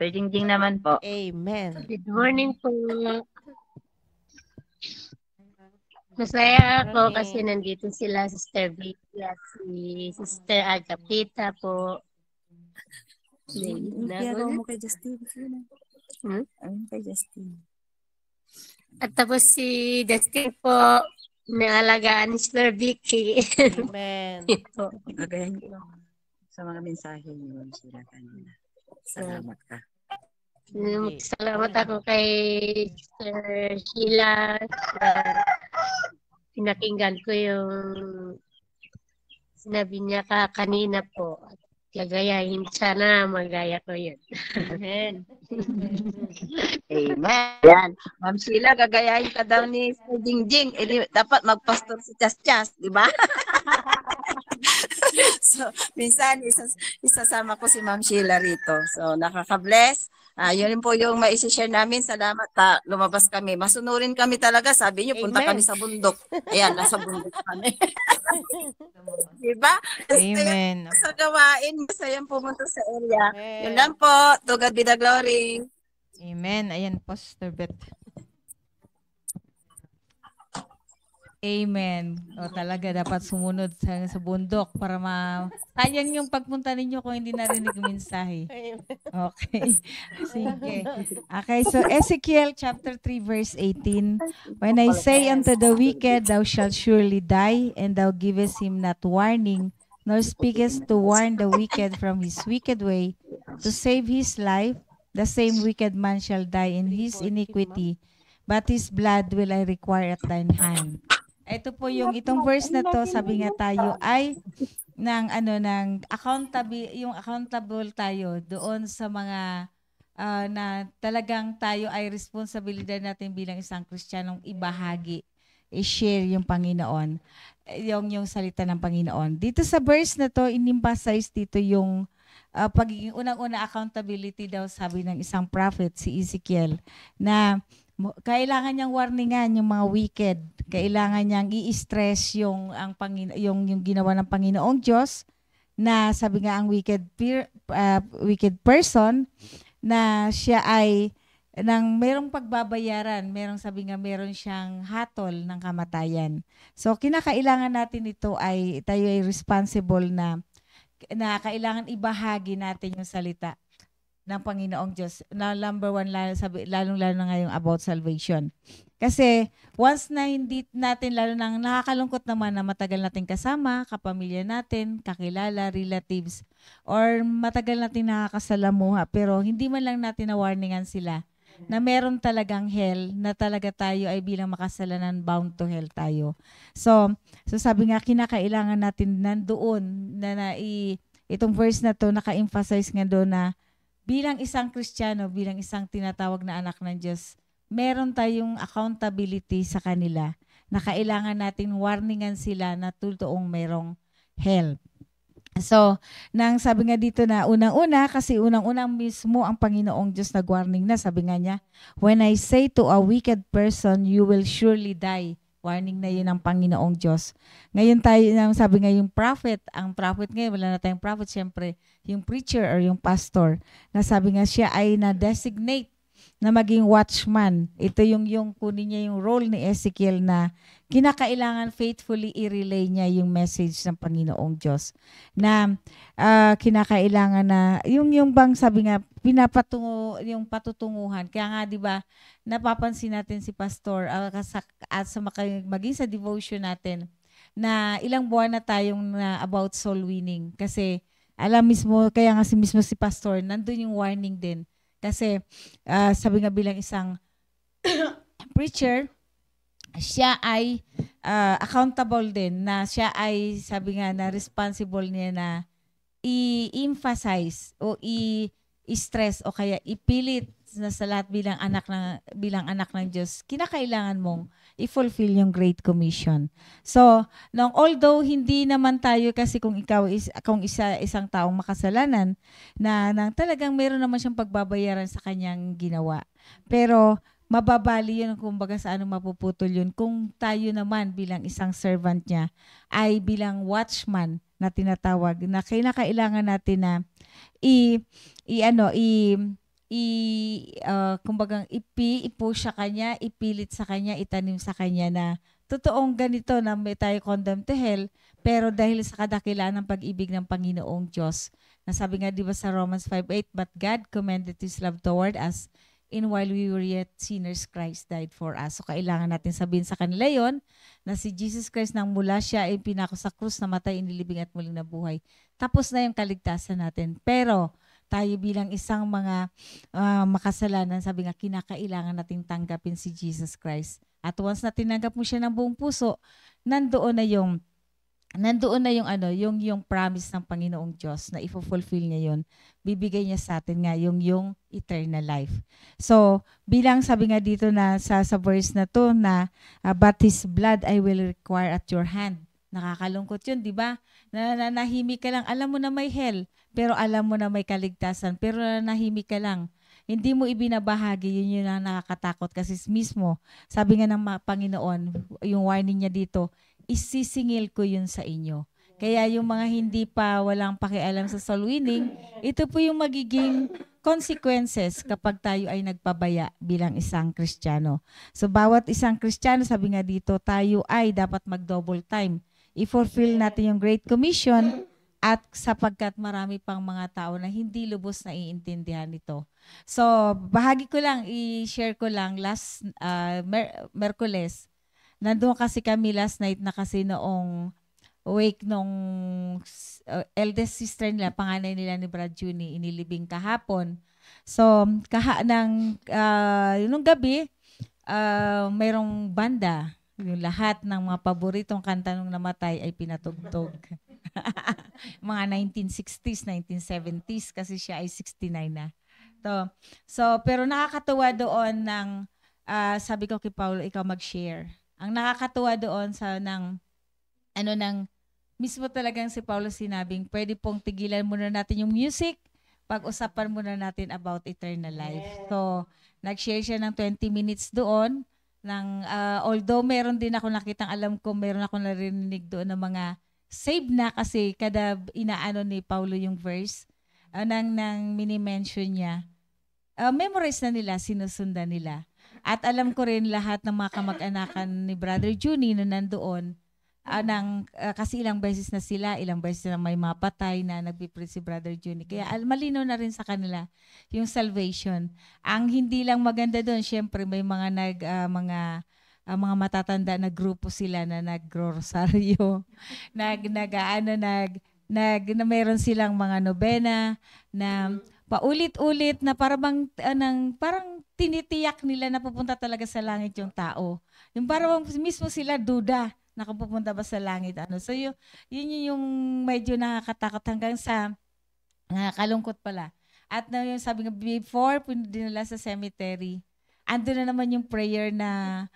Sir Jingjing naman po. Amen. Good morning po. Masaya ako kasi nandito sila, Sister Vicky at si Sister Agapita po. Kaya mo kay Justin. Kay Justin. At tapos si Justin po, naalagaan ni Sister Vicky. Amen. Gagayan ko sa mga mensahe niyo sila kanina. Salamat ka. Salamat ako kay Sister Sheila. Pinakinggan ko yung sinabi niya kanina po. Gagayahin sana magaya ko yun. Amen. Amen. Yan. Ma'am Sheila, gagayahin ka daw ni Sir Jingjing. Dapat magpastor si Chas-Chas, di ba? So, minsan isasama ko si Ma'am Sheila rito. So, nakaka-bless. Yun po yung ma-share namin. Salamat pa. Lumabas kami. Masunurin kami talaga. Sabi niyo, punta kami sa bundok. Ayan, nasa bundok kami. Diba? Amen. Sa gawain, masayang pumunta sa area. Yun lang po. To God be the glory. Amen. Ayan, Pastor Beth. Amen. O talaga dapat sumunod sa bundok para sayang yung pagpunta ninyo kung hindi narinig yung mensahe. Okay. Sige. Okay, so Ezekiel chapter 3 verse 18. When I say unto the wicked, thou shalt surely die, and thou givest him not warning, nor speakest to warn the wicked from his wicked way, to save his life, the same wicked man shall die in his iniquity, but his blood will I require at thine hand. Ito po itong verse na to, sabi nga tayo ay accountable tayo doon sa mga na talagang tayo ay responsibilidad natin bilang isang Kristiyanong ibahagi, i-share yung Panginoon, yung salita ng Panginoon. Dito sa verse na to, in-emphasize dito yung pagiging unang-una accountability daw, sabi ng isang prophet, si Ezekiel, na kailangan niyang warningan yung mga wicked. Kailangan niyang i-stress yung ginawa ng Panginoong Diyos, na sabi nga ang wicked person na siya ay mayroong pagbabayaran, sabi nga meron siyang hatol ng kamatayan. So kinakailangan natin ito ay tayo ay responsible na kailangan ibahagi natin yung salita ng Panginoong Diyos. Na number one, lalong-lalo na ngayong about salvation. Kasi once na hindi natin, lalo nang nakakalungkot naman na matagal natin kasama, kapamilya natin, kakilala, relatives, or matagal natin nakakasalamuha, pero hindi man lang natin na-warningan sila na meron talagang hell, na talaga tayo ay bilang makasalanan bound to hell tayo. So sabi nga kinakailangan natin nandoon itong verse na to naka-emphasize nga doon na bilang isang Kristiyano, bilang isang tinatawag na anak ng Diyos, meron tayong accountability sa kanila na kailangan natin warningan sila na totoong merong hell. So, nang sabi nga dito na unang-una, kasi unang-una mismo ang Panginoong Diyos nag-warning na, sabi nga niya, when I say to a wicked person, you will surely die. Warning na yun ng Panginoong Diyos. Ngayon tayo, sabi nga yung prophet, ang prophet ngayon, wala na tayong prophet, syempre, yung preacher or yung pastor, na sabi nga siya ay na-designate na maging watchman. Ito yung kunin niya yung role ni Ezekiel na kinakailangan faithfully i-relay niya yung message ng Panginoong Diyos. Na kinakailangan na, yung bang sabi nga, pinapatungo, yung patutunguhan. Kaya nga, di ba, napapansin natin si pastor maging sa devotion natin na ilang buwan na tayong about soul winning. Kasi alam mismo, kaya nga mismo si pastor, nandun yung warning din. Kasi sabi nga bilang isang preacher, siya ay accountable din, na siya ay sabi nga na responsible niya na i-emphasize o i-stress o kaya ipilit na sa lahat bilang anak ng Diyos, kinakailangan mong i-fulfill yung Great Commission. So, although hindi naman tayo, kasi kung ikaw isang taong makasalanan na talagang meron naman siyang pagbabayaran sa kanyang ginawa. Pero mababali yun, kumbaga sa anong mapuputol yun, kung tayo naman bilang isang servant niya ay bilang watchman na tinatawag, na kailangan natin na kumbagang ipush sa kanya, ipilit sa kanya, itanim sa kanya na totoong ganito na may tayo condemned to hell, pero dahil sa kadakilaan ng pag-ibig ng Panginoong Diyos. Nasabi nga, di ba sa Romans 5:8, but God commended His love toward us, in while we were yet sinners, Christ died for us. So kailangan natin sabihin sa kanila yon na si Jesus Christ nang mula siya ay pinako sa krus, namatay, inilibing at muling nabuhay. Tapos na yung kaligtasan natin. Pero tayo bilang isang mga makasalanan, sabi nga, kinakailangan nating tanggapin si Jesus Christ. At once na tinanggap mo siya ng buong puso, nandoon na yung promise ng Panginoong Diyos na i-fulfill niya yon. Bibigay niya sa atin nga yung eternal life. So, bilang sabi nga dito na sa verse na to na but His blood I will require at your hand. Nakakalungkot yun, di ba? Nahimik ka lang. Alam mo na may hell, pero alam mo na may kaligtasan, pero nahimik ka lang. Hindi mo ibinabahagi, yun na nakakatakot. Kasi mismo, sabi nga ng Panginoon, yung warning niya dito, isisingil ko yun sa inyo. Kaya yung mga hindi pa walang pakialam sa soul winning, ito po yung magiging consequences kapag tayo ay nagpabaya bilang isang Kristiyano. So bawat isang Kristiyano, sabi nga dito, tayo ay dapat mag-double time. I-fulfill natin yung Great Commission at sapagkat marami pang mga tao na hindi lubos na iintindihan nito. So, bahagi ko lang, i-share ko lang last Merkules. Nandun kasi kami last night na kasi noong wake nung eldest sister nila, panganay nila ni Brad Juni, inilibing kahapon. So, nung gabi, mayroong banda. Yung lahat ng mga paboritong kanta nung namatay ay pinatugtog. Mga 1960s, 1970s kasi siya ay 69 na. So, pero nakakatuwa doon ng sabi ko kay Paulo, ikaw mag-share. Ang nakakatuwa doon mismo talagang si Paulo sinabing, pwede pong tigilan muna natin yung music, pag-usapan muna natin about eternal life. So, nag-share siya ng 20 minutes doon. Although meron din ako nakitang, alam ko meron ako narinig doon ng mga save na kasi kada inaano ni Paulo yung verse, nang mini-mention niya, memorize na nila, sinusundan nila. At alam ko rin lahat ng mga kamag-anakan ni Brother Juni na nandoon, kasi ilang beses na sila, ilang beses na may mapatay na nagpipray si Brother Juni. Kaya malinaw na rin sa kanila yung salvation. Ang hindi lang maganda doon, syempre may mga mga matatanda na grupo sila na nag-rosaryo, na mayroon silang mga nobena na paulit-ulit na parang tinitiyak nila na pupunta talaga sa langit yung tao. Yung parang mismo sila duda na kung pupunta ba sa langit. So yun yung medyo nakakatakot hanggang sa nakakalungkot pala. At na yung sabi nga, before dinala sa cemetery, ando na naman yung prayer na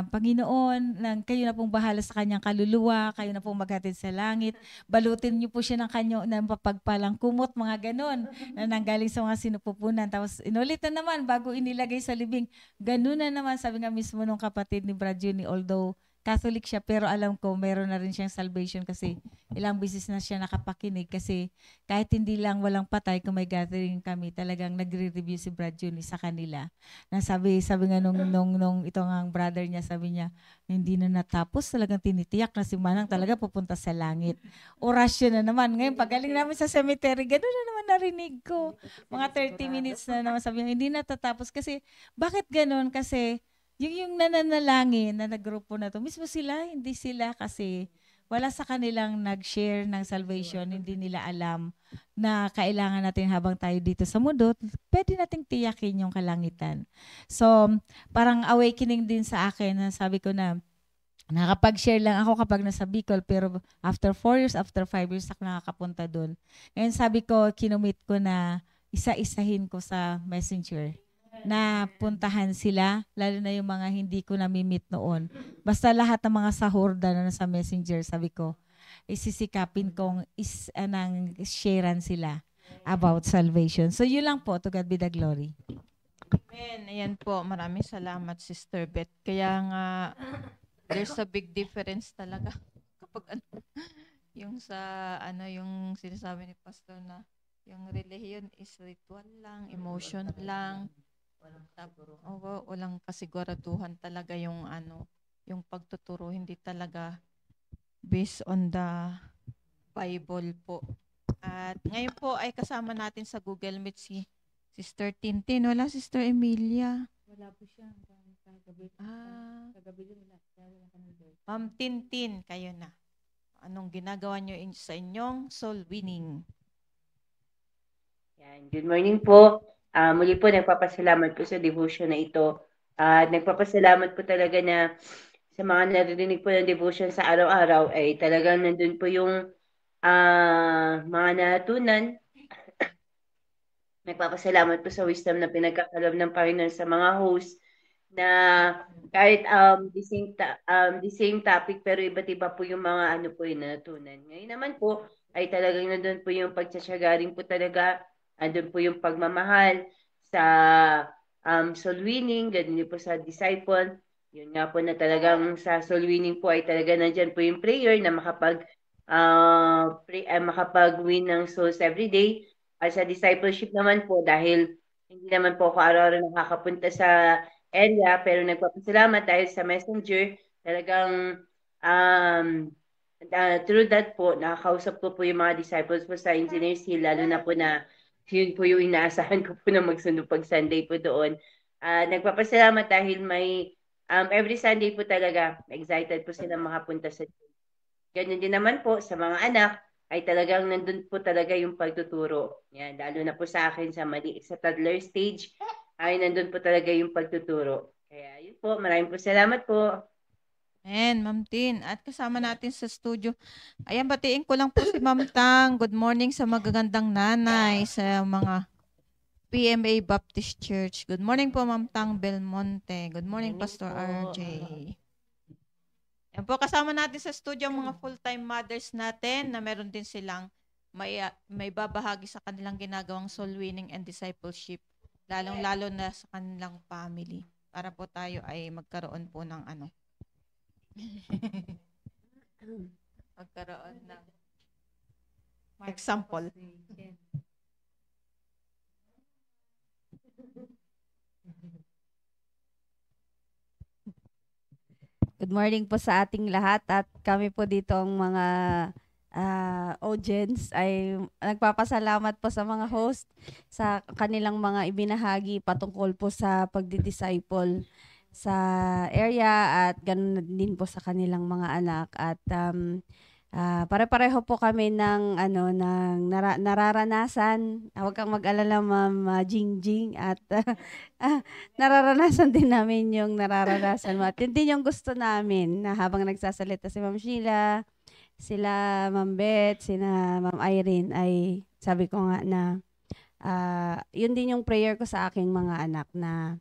Panginoon, kayo na pong bahala sa kanyang kaluluwa, kayo na pong maghatid sa langit, balutin niyo po siya ng mapagpalang kumot, mga ganon, na nanggaling sa mga sinupupunan. Tapos inulit na naman, bago inilagay sa libing, ganon na naman, sabi nga mismo nung kapatid ni Brad Juni, although Catholic siya, pero alam ko meron na rin siyang salvation kasi ilang beses na siya nakapakinig kasi kahit hindi lang walang patay, kung may gathering kami, talagang nagre-review si Brad Juni sa kanila. Na sabi nga nung itong ang brother niya, sabi niya, hindi na natapos, talagang tinitiyak na si Manang talaga pupunta sa langit. Orasyon na naman. Ngayon, pagaling namin sa cemetery, gano'n na naman narinig ko. Mga 30 minutes na naman, sabi niya, hindi natatapos kasi, bakit gano'n? Kasi, yung nananalangin na nagrupo na to, mismo sila, hindi sila kasi wala sa kanilang nag-share ng salvation, hindi nila alam na kailangan natin habang tayo dito sa mundo, pwede nating tiyakin yung kalangitan. So, parang awakening din sa akin na sabi ko na nakapag-share lang ako kapag nasa Bicol, pero after 4 years, after 5 years, ako nakakapunta doon. Ngayon sabi ko, kinumit ko na isa-isahin ko sa messenger na puntahan sila, lalo na yung mga hindi ko nami-meet noon. Basta lahat ng mga sahur na nasa messenger, sabi ko, isisikapin kong sharean sila about salvation. So yun lang po, to God be the glory. Amen. Ayan po, maraming salamat, Sister Beth. Kaya nga, there's a big difference talaga kapag yung yung sinasabi ni Pastor na yung religion is ritual lang, emotion lang. Walang kasiguraduhan talaga yung yung pagtuturo, hindi talaga based on the Bible po. At ngayon po ay kasama natin sa Google Meet si Sister Tintin. Wala Sister Emilia. Wala po siya. Kagabi din wala. Ma'am Tintin, kayo na. Anong ginagawa nyo sa inyong soul winning? Yan. Good morning po. Muli po, nagpapasalamat po sa devotion na ito. Nagpapasalamat po talaga na sa mga narinig po ng devotion sa araw-araw ay talagang nandun po yung mga natutunan. Nagpapasalamat po sa wisdom na pinagkakalob ng Panginoon sa mga host na kahit the same topic pero iba't iba po yung mga po yung natutunan. Ngayon naman po ay talagang nandun po yung pagtsatsaga rin po talaga. Andun po yung pagmamahal sa soul winning, ganun din po sa disciple. Yun nga po na talagang sa soul winning po ay talaga nandyan po yung prayer na makapag-win ng souls every day. At sa discipleship naman po, dahil hindi naman po ako araw-araw nakakapunta sa area, pero nagpapasalamat dahil sa messenger, talagang through that po, nakakausap ko po yung mga disciples po sa Engineers Hill, lalo na po na yun po yung inaasahan ko po na magsundo pag Sunday po doon. Nagpapasalamat dahil may every Sunday po talaga, excited po sila makapunta sa church. Ganyan din naman po sa mga anak, ay talagang nandun po talaga yung pagtuturo. Yan, lalo na po sa akin sa toddler stage, ay nandun po talaga yung pagtuturo. Kaya yun po, maraming po salamat po. Ayan, Ma'am Tin. At kasama natin sa studio. Ayan, batiin ko lang po si Ma'am Tang. Good morning sa magagandang nanay sa mga PMA Baptist Church. Good morning po, Ma'am Tang Belmonte. Good morning, Pastor RJ. Ayan po, kasama natin sa studio ang mga full-time mothers natin na meron din silang may babahagi sa kanilang ginagawang soul winning and discipleship. Lalong-lalo na sa kanilang family. Para po tayo ay magkaroon po ng magkaroon ng example. Good morning po sa ating lahat at kami po dito ang mga audience ay nagpapasalamat po sa mga host sa kanilang mga ibinahagi patungkol po sa pagdi-disciple sa area at ganoon din po sa kanilang mga anak at Pare-pareho po kami ng nararanasan. Huwag kang mag-alala, Ma'am Jingjing, at nararanasan din namin yung nararanasan mo. At yun din yung gusto namin na habang nagsasalita si Ma'am Sheila, sila Ma'am Beth, sina Ma'am Irene, ay sabi ko nga na yun din yung prayer ko sa aking mga anak na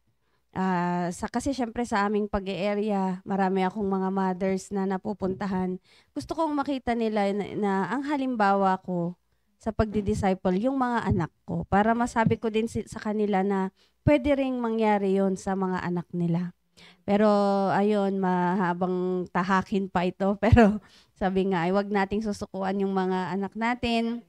kasi syempre sa aming pag-area, marami akong mga mothers na napupuntahan. Gusto kong makita nila na ang halimbawa ko sa pagdi-disciple yung mga anak ko para masabi ko din sa kanila na pwede ring mangyari yon sa mga anak nila. Pero ayun, mahabang tahakin pa ito pero sabi nga ay wag nating susukuan yung mga anak natin.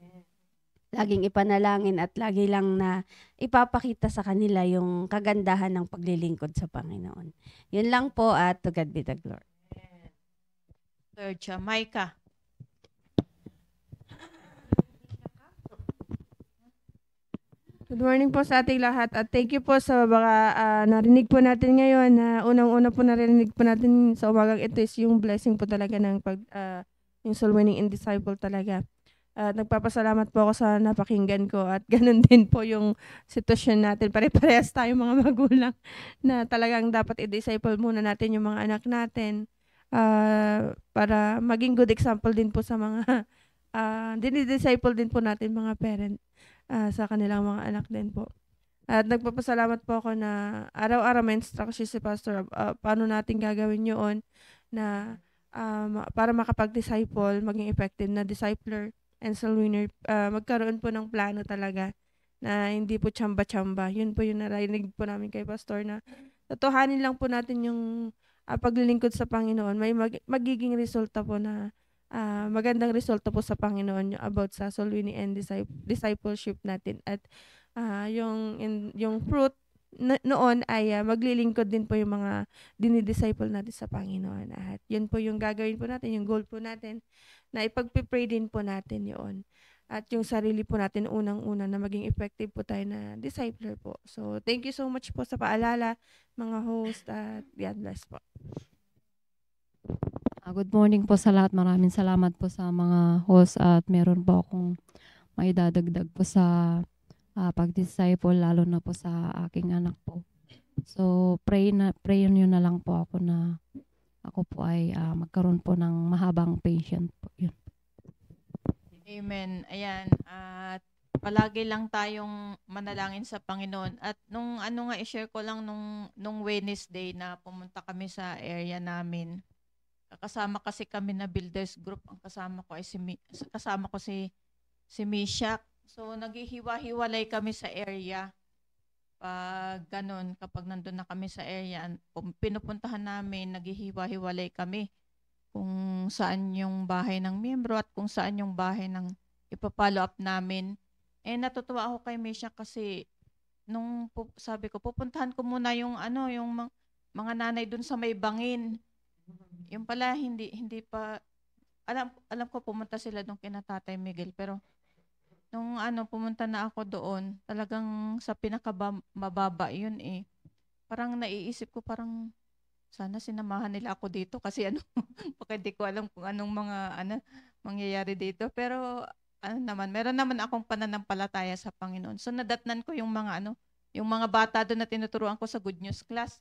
Laging ipanalangin at lagi lang na ipapakita sa kanila yung kagandahan ng paglilingkod sa Panginoon. Yun lang po at to God be the glory. Sir Jamaica. Good morning po sa ating lahat at thank you po sa mga narinig po natin ngayon na unang-una po narinig po natin sa umagang ito is yung blessing po talaga ng yung soul winning and disciple talaga. At nagpapasalamat po ako sa napakinggan ko at ganun din po yung sitwasyon natin. Pare-parehas tayo mga magulang na talagang dapat i-disciple muna natin yung mga anak natin para maging good example din po sa mga dinidisciple din po natin mga parent sa kanilang mga anak din po. At nagpapasalamat po ako na araw-araw may instruction si Pastor paano natin gagawin yun na para makapag-disciple, maging effective na discipler and soul winner, magkaroon po ng plano talaga na hindi po tsamba-tsamba. Yun po yung narinig po namin kay Pastor na totohanin lang po natin yung paglilingkod sa Panginoon. May magiging resulta po na magandang resulta po sa Panginoon about sa soul winning and discipleship natin. At yung fruit noon ay maglilingkod din po yung mga dinidisciple natin sa Panginoon. At yun po yung gagawin po natin, yung goal po natin na ipag-pray din po natin yun. At yung sarili po natin unang-una na maging effective po tayo na discipler po. So, thank you so much po sa paalala, mga host, at God bless po. Good morning po sa lahat. Maraming salamat po sa mga host at meron po akong may dadagdag po sa pag-disciple, lalo na po sa aking anak po. So, pray nyo na lang po ako na ako po ay magkaroon po ng mahabang patient po. Yun. Amen. Ayan. At palagi lang tayong manalangin sa Panginoon. At nung i-share ko lang nung Wednesday na pumunta kami sa area namin. Kasama kasi kami na builders group. Ang kasama ko ay si Mishak. So naghihiwa-hiwalay kami sa area. Pag ganun, kapag nandun na kami sa area, pinupuntahan namin, naghihiwa-hiwalay kami kung saan yung bahay ng miyembro at kung saan yung bahay ng ipapollow up namin. Natutuwa ako kay Misha kasi nung sabi ko, pupuntahan ko muna yung mga nanay dun sa may bangin. Yung pala, hindi pa, alam ko pumunta sila dun kina Tatay Miguel, pero nung pumunta na ako doon, talagang sa pinakamababa yun eh. Parang naiisip ko, parang sana sinamahan nila ako dito kasi baka di ko alam kung anong mga mangyayari dito. Pero meron naman akong pananampalataya sa Panginoon. So nadatnan ko yung mga bata doon na tinuturuan ko sa Good News class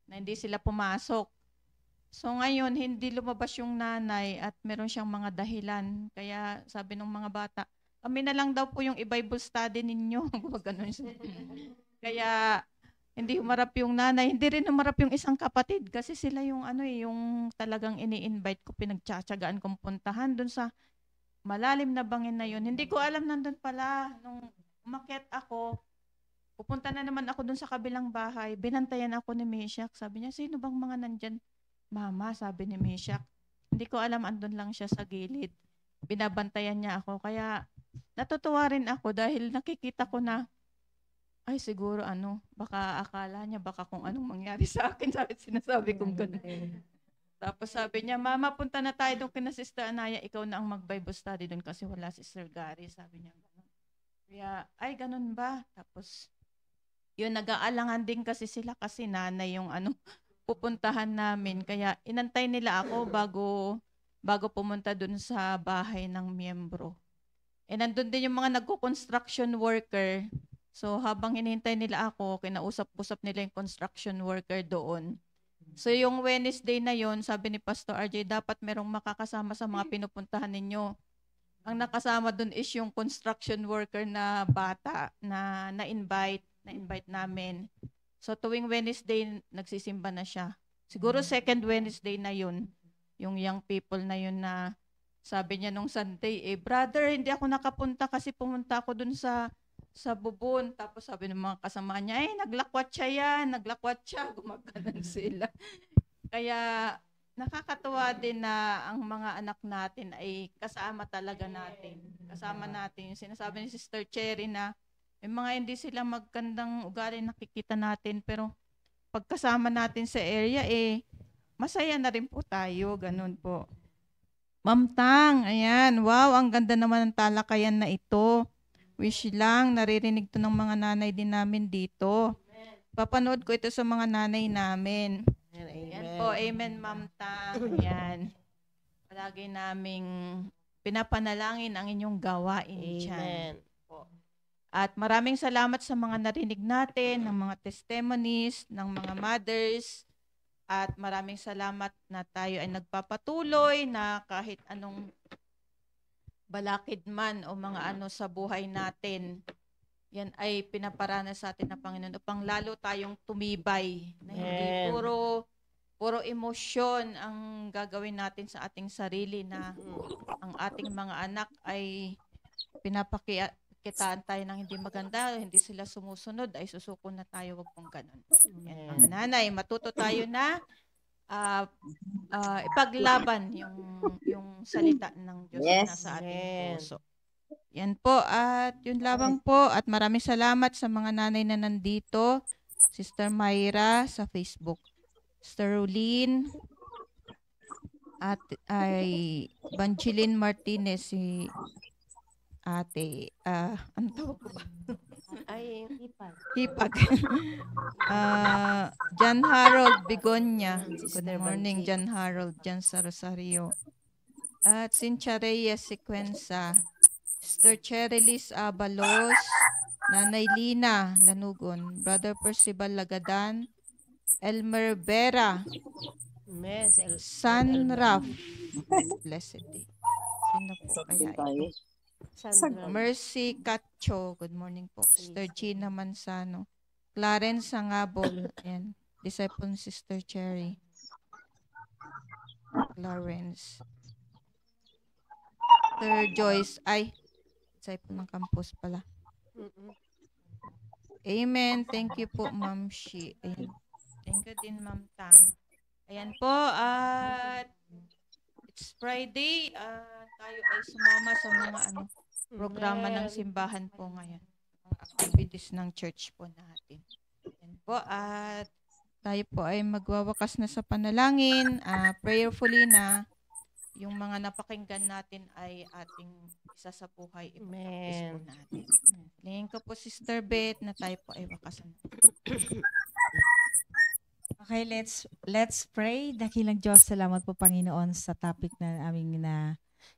na hindi sila pumasok. So ngayon, hindi lumabas yung nanay at meron siyang mga dahilan. Kaya sabi ng mga bata, kami na lang daw po yung i-Bible study ninyo. Kaya hindi humarap yung nanay, hindi rin humarap yung isang kapatid kasi sila yung yung talagang ini-invite ko, pinagtsatsagaan kong puntahan doon sa malalim na bangin na yun. Hindi ko alam nandun pala. Nung umakyat ako, pupunta na naman ako doon sa kabilang bahay. Binantayan ako ni Meshach. Sabi niya, sino bang mga nandyan? Mama, sabi ni Meshach. Hindi ko alam, andun lang siya sa gilid. Binabantayan niya ako. Kaya natutuwa rin ako dahil nakikita ko na ay siguro baka akala niya baka kung anong mangyari sa akin, sinasabi kong gano'n. Tapos sabi niya, Mama, punta na tayo doon kina Sister Anaya, ikaw na ang mag-Bible study doon kasi wala si Sir Gary, sabi niya gano'n. Kaya, ay ganun ba? Tapos, yun, nag-aalangan din kasi sila kasi nanay yung pupuntahan namin. Kaya inantay nila ako bago bago pumunta dun sa bahay ng miyembro. Nandun din yung mga nagko-construction worker. So habang hinihintay nila ako, kinausap-usap nila yung construction worker doon. So yung Wednesday na yon, sabi ni Pastor RJ, dapat merong makakasama sa mga pinupuntahan ninyo. Ang nakasama dun is yung construction worker na bata na na-invite namin. So tuwing Wednesday, nagsisimba na siya. Siguro second Wednesday na yun, yung young people na yun na sabi niya nung Sunday, brother, hindi ako nakapunta kasi pumunta ako dun sa bubon. Tapos sabi ng mga kasama niya, naglakwat siya, gumaganon sila. Kaya nakakatuwa din na ang mga anak natin ay kasama talaga natin. Kasama natin. Yung sinasabi ni Sister Cherry na may mga hindi sila magandang ugali nakikita natin, pero pagkasama natin sa area, masaya na rin po tayo. Ganun po. Ma'am Tang, ayan. Wow, ang ganda naman ng talakayan na ito. Wish lang, naririnig to ng mga nanay din namin dito. Papanood ko ito sa mga nanay namin. Ayan po, amen Ma'am Tang. Ayan. Palagi naming pinapanalangin ang inyong gawain dyan. At maraming salamat sa mga narinig natin, ng mga testimonies, ng mga mothers. At maraming salamat na tayo ay nagpapatuloy na kahit anong balakid man o mga ano sa buhay natin, yan ay pinaparana sa atin ng Panginoon upang lalo tayong tumibay. Na hindi puro emosyon ang gagawin natin sa ating sarili, na ang ating mga anak ay pinapakitaan tayo ng hindi maganda, hindi sila sumusunod, ay susuko na tayo, wag pong ganun. Yan, mga nanay, matuto tayo na ipaglaban yung salita ng Diyos na sa ating puso. Yan po, at yun lamang po, at maraming salamat sa mga nanay na nandito. Sister Myra sa Facebook, Sister Rolene, at ay Banjilin Martinez, si ate, ano tawag ko ba? Ay, Hipag. John Harold Bigonya. Good morning, John Harold, dyan sa Rosario. At Cynthia Reyes Sequenza, Sister Cherylis Abalos, Nanay Lina Lanugon, Brother Percival Lagadan, Elmer Vera, San Raf, blessed day. Sino po kaya ito? Mercy Cacho, good morning po. Sister Gina Mansano, Clarence Sangabol, and disciple Sister Cherry. Clarence. Sister Joyce, ay, disciple ng campus pala. Amen. Thank you po, Ma'am Shi. Ayan. Thank you din, Ma'am Tang. Ayan po, at it's Friday. Tayo ay sumama sa mga programa ng simbahan po ngayon. Mga activities ng church po natin. Ayan po, at tayo po ay magwawakas na sa panalangin. Prayerfully na yung mga napakinggan natin ay ating isa sa buhay. Ipag-practice po natin. Lingin ko po, Sister Beth, na tayo po ay wakasan. Okay, let's pray. Dakilang Diyos, salamat po Panginoon sa topic na aming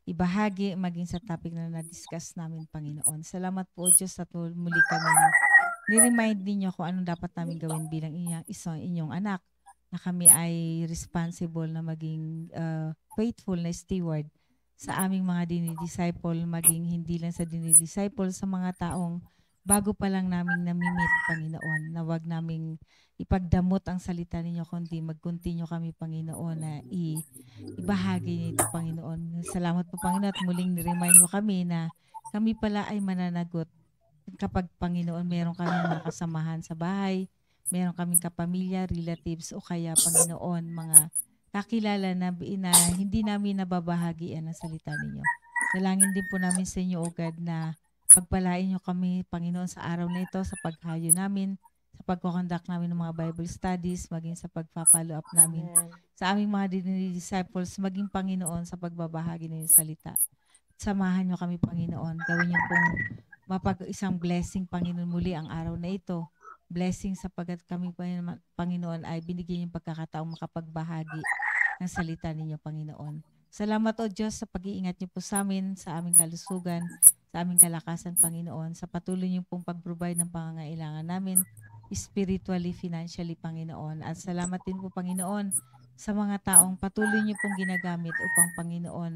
ibahagi, maging sa topic na na-discuss namin, Panginoon. Salamat po Diyos at muli kami ni-remind ninyo kung anong dapat namin gawin bilang inyong anak, na kami ay responsible na maging faithful na steward sa aming mga dinidisciple, maging hindi lang sa dinidisciple, sa mga taong bago pa lang namin namimit, Panginoon, na wag naming ipagdamot ang salita ninyo, kundi mag-continue kami, Panginoon, na ibahagi nito, Panginoon. Salamat po, Panginoon, at muling ni-remind mo kami na kami pala ay mananagot kapag, Panginoon, meron kami mga kasamahan sa bahay, meron kaming kapamilya, relatives, o kaya, Panginoon, mga kakilala na hindi namin nababahagi ang salita ninyo. Dalangin din po namin sa inyo, O God, na pagpalain nyo kami, Panginoon, sa araw na ito, sa paghayo namin, sa pagkoconduct namin ng mga Bible studies, maging sa pag-follow up namin sa aming mga disciples, maging, Panginoon, sa pagbabahagi ng iyong salita. Samahan nyo kami, Panginoon. Gawin nyo pong isang blessing, Panginoon, muli ang araw na ito. Blessing sapagat kami, Panginoon, ay binigyan yung pagkakataong makapagbahagi ng salita ninyo, Panginoon. Salamat o Diyos sa pag-iingat niyo po sa amin, sa aming kalusugan, sa aming kalakasan, Panginoon, sa patuloy niyo pong pag-provide ng pangangailangan namin, spiritually, financially, Panginoon. At salamat din po, Panginoon, sa mga taong patuloy niyo pong ginagamit upang, Panginoon,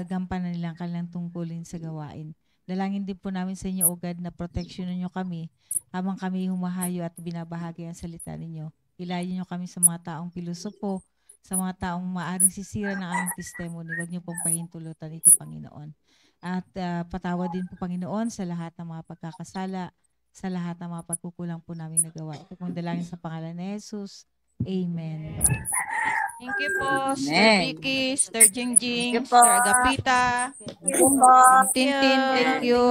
gampanan nilang kanilang tungkulin sa gawain. Dalangin din po namin sa inyo, O God, na protection niyo kami habang kami humahayo at binabahagi ang salita ninyo. Ilayo niyo kami sa mga taong pilosopo, sa mga taong maaaring sisira ng aming testimony. Huwag niyo pong pahintulutan ito, Panginoon. At patawad din po, Panginoon, sa lahat ng mga pagkakasala, sa lahat ng mga pagkukulang po namin nagawa. Ito pong dalangin sa pangalan ni Jesus. Amen. Thank you po, Sister Amen. Vicky, Sister Jingjing, Thank you po. Sister Agapita, Tintin, thank you.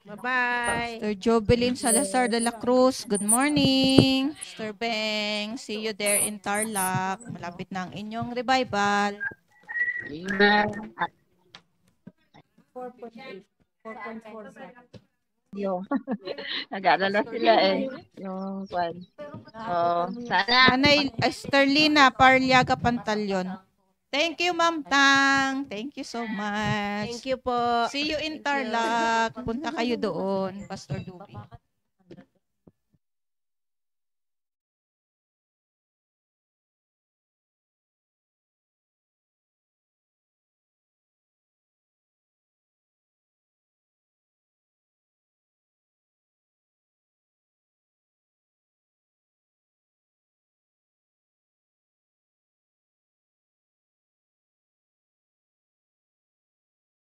Bye-bye. Sister Jovelyn Salazar de la Cruz, good morning. Sister Beng, see you there in Tarlac. Malapit na ang inyong revival. Amen. 4.8. Yung nag-aalala sila eh. Yung kwan. So, sana. Nanay Esterlina Parliaga Pantalyon. Thank you, Ma'am Tang. Thank you so much. Thank you po. See you in Tarlac. Punta kayo doon, Pastor Duby.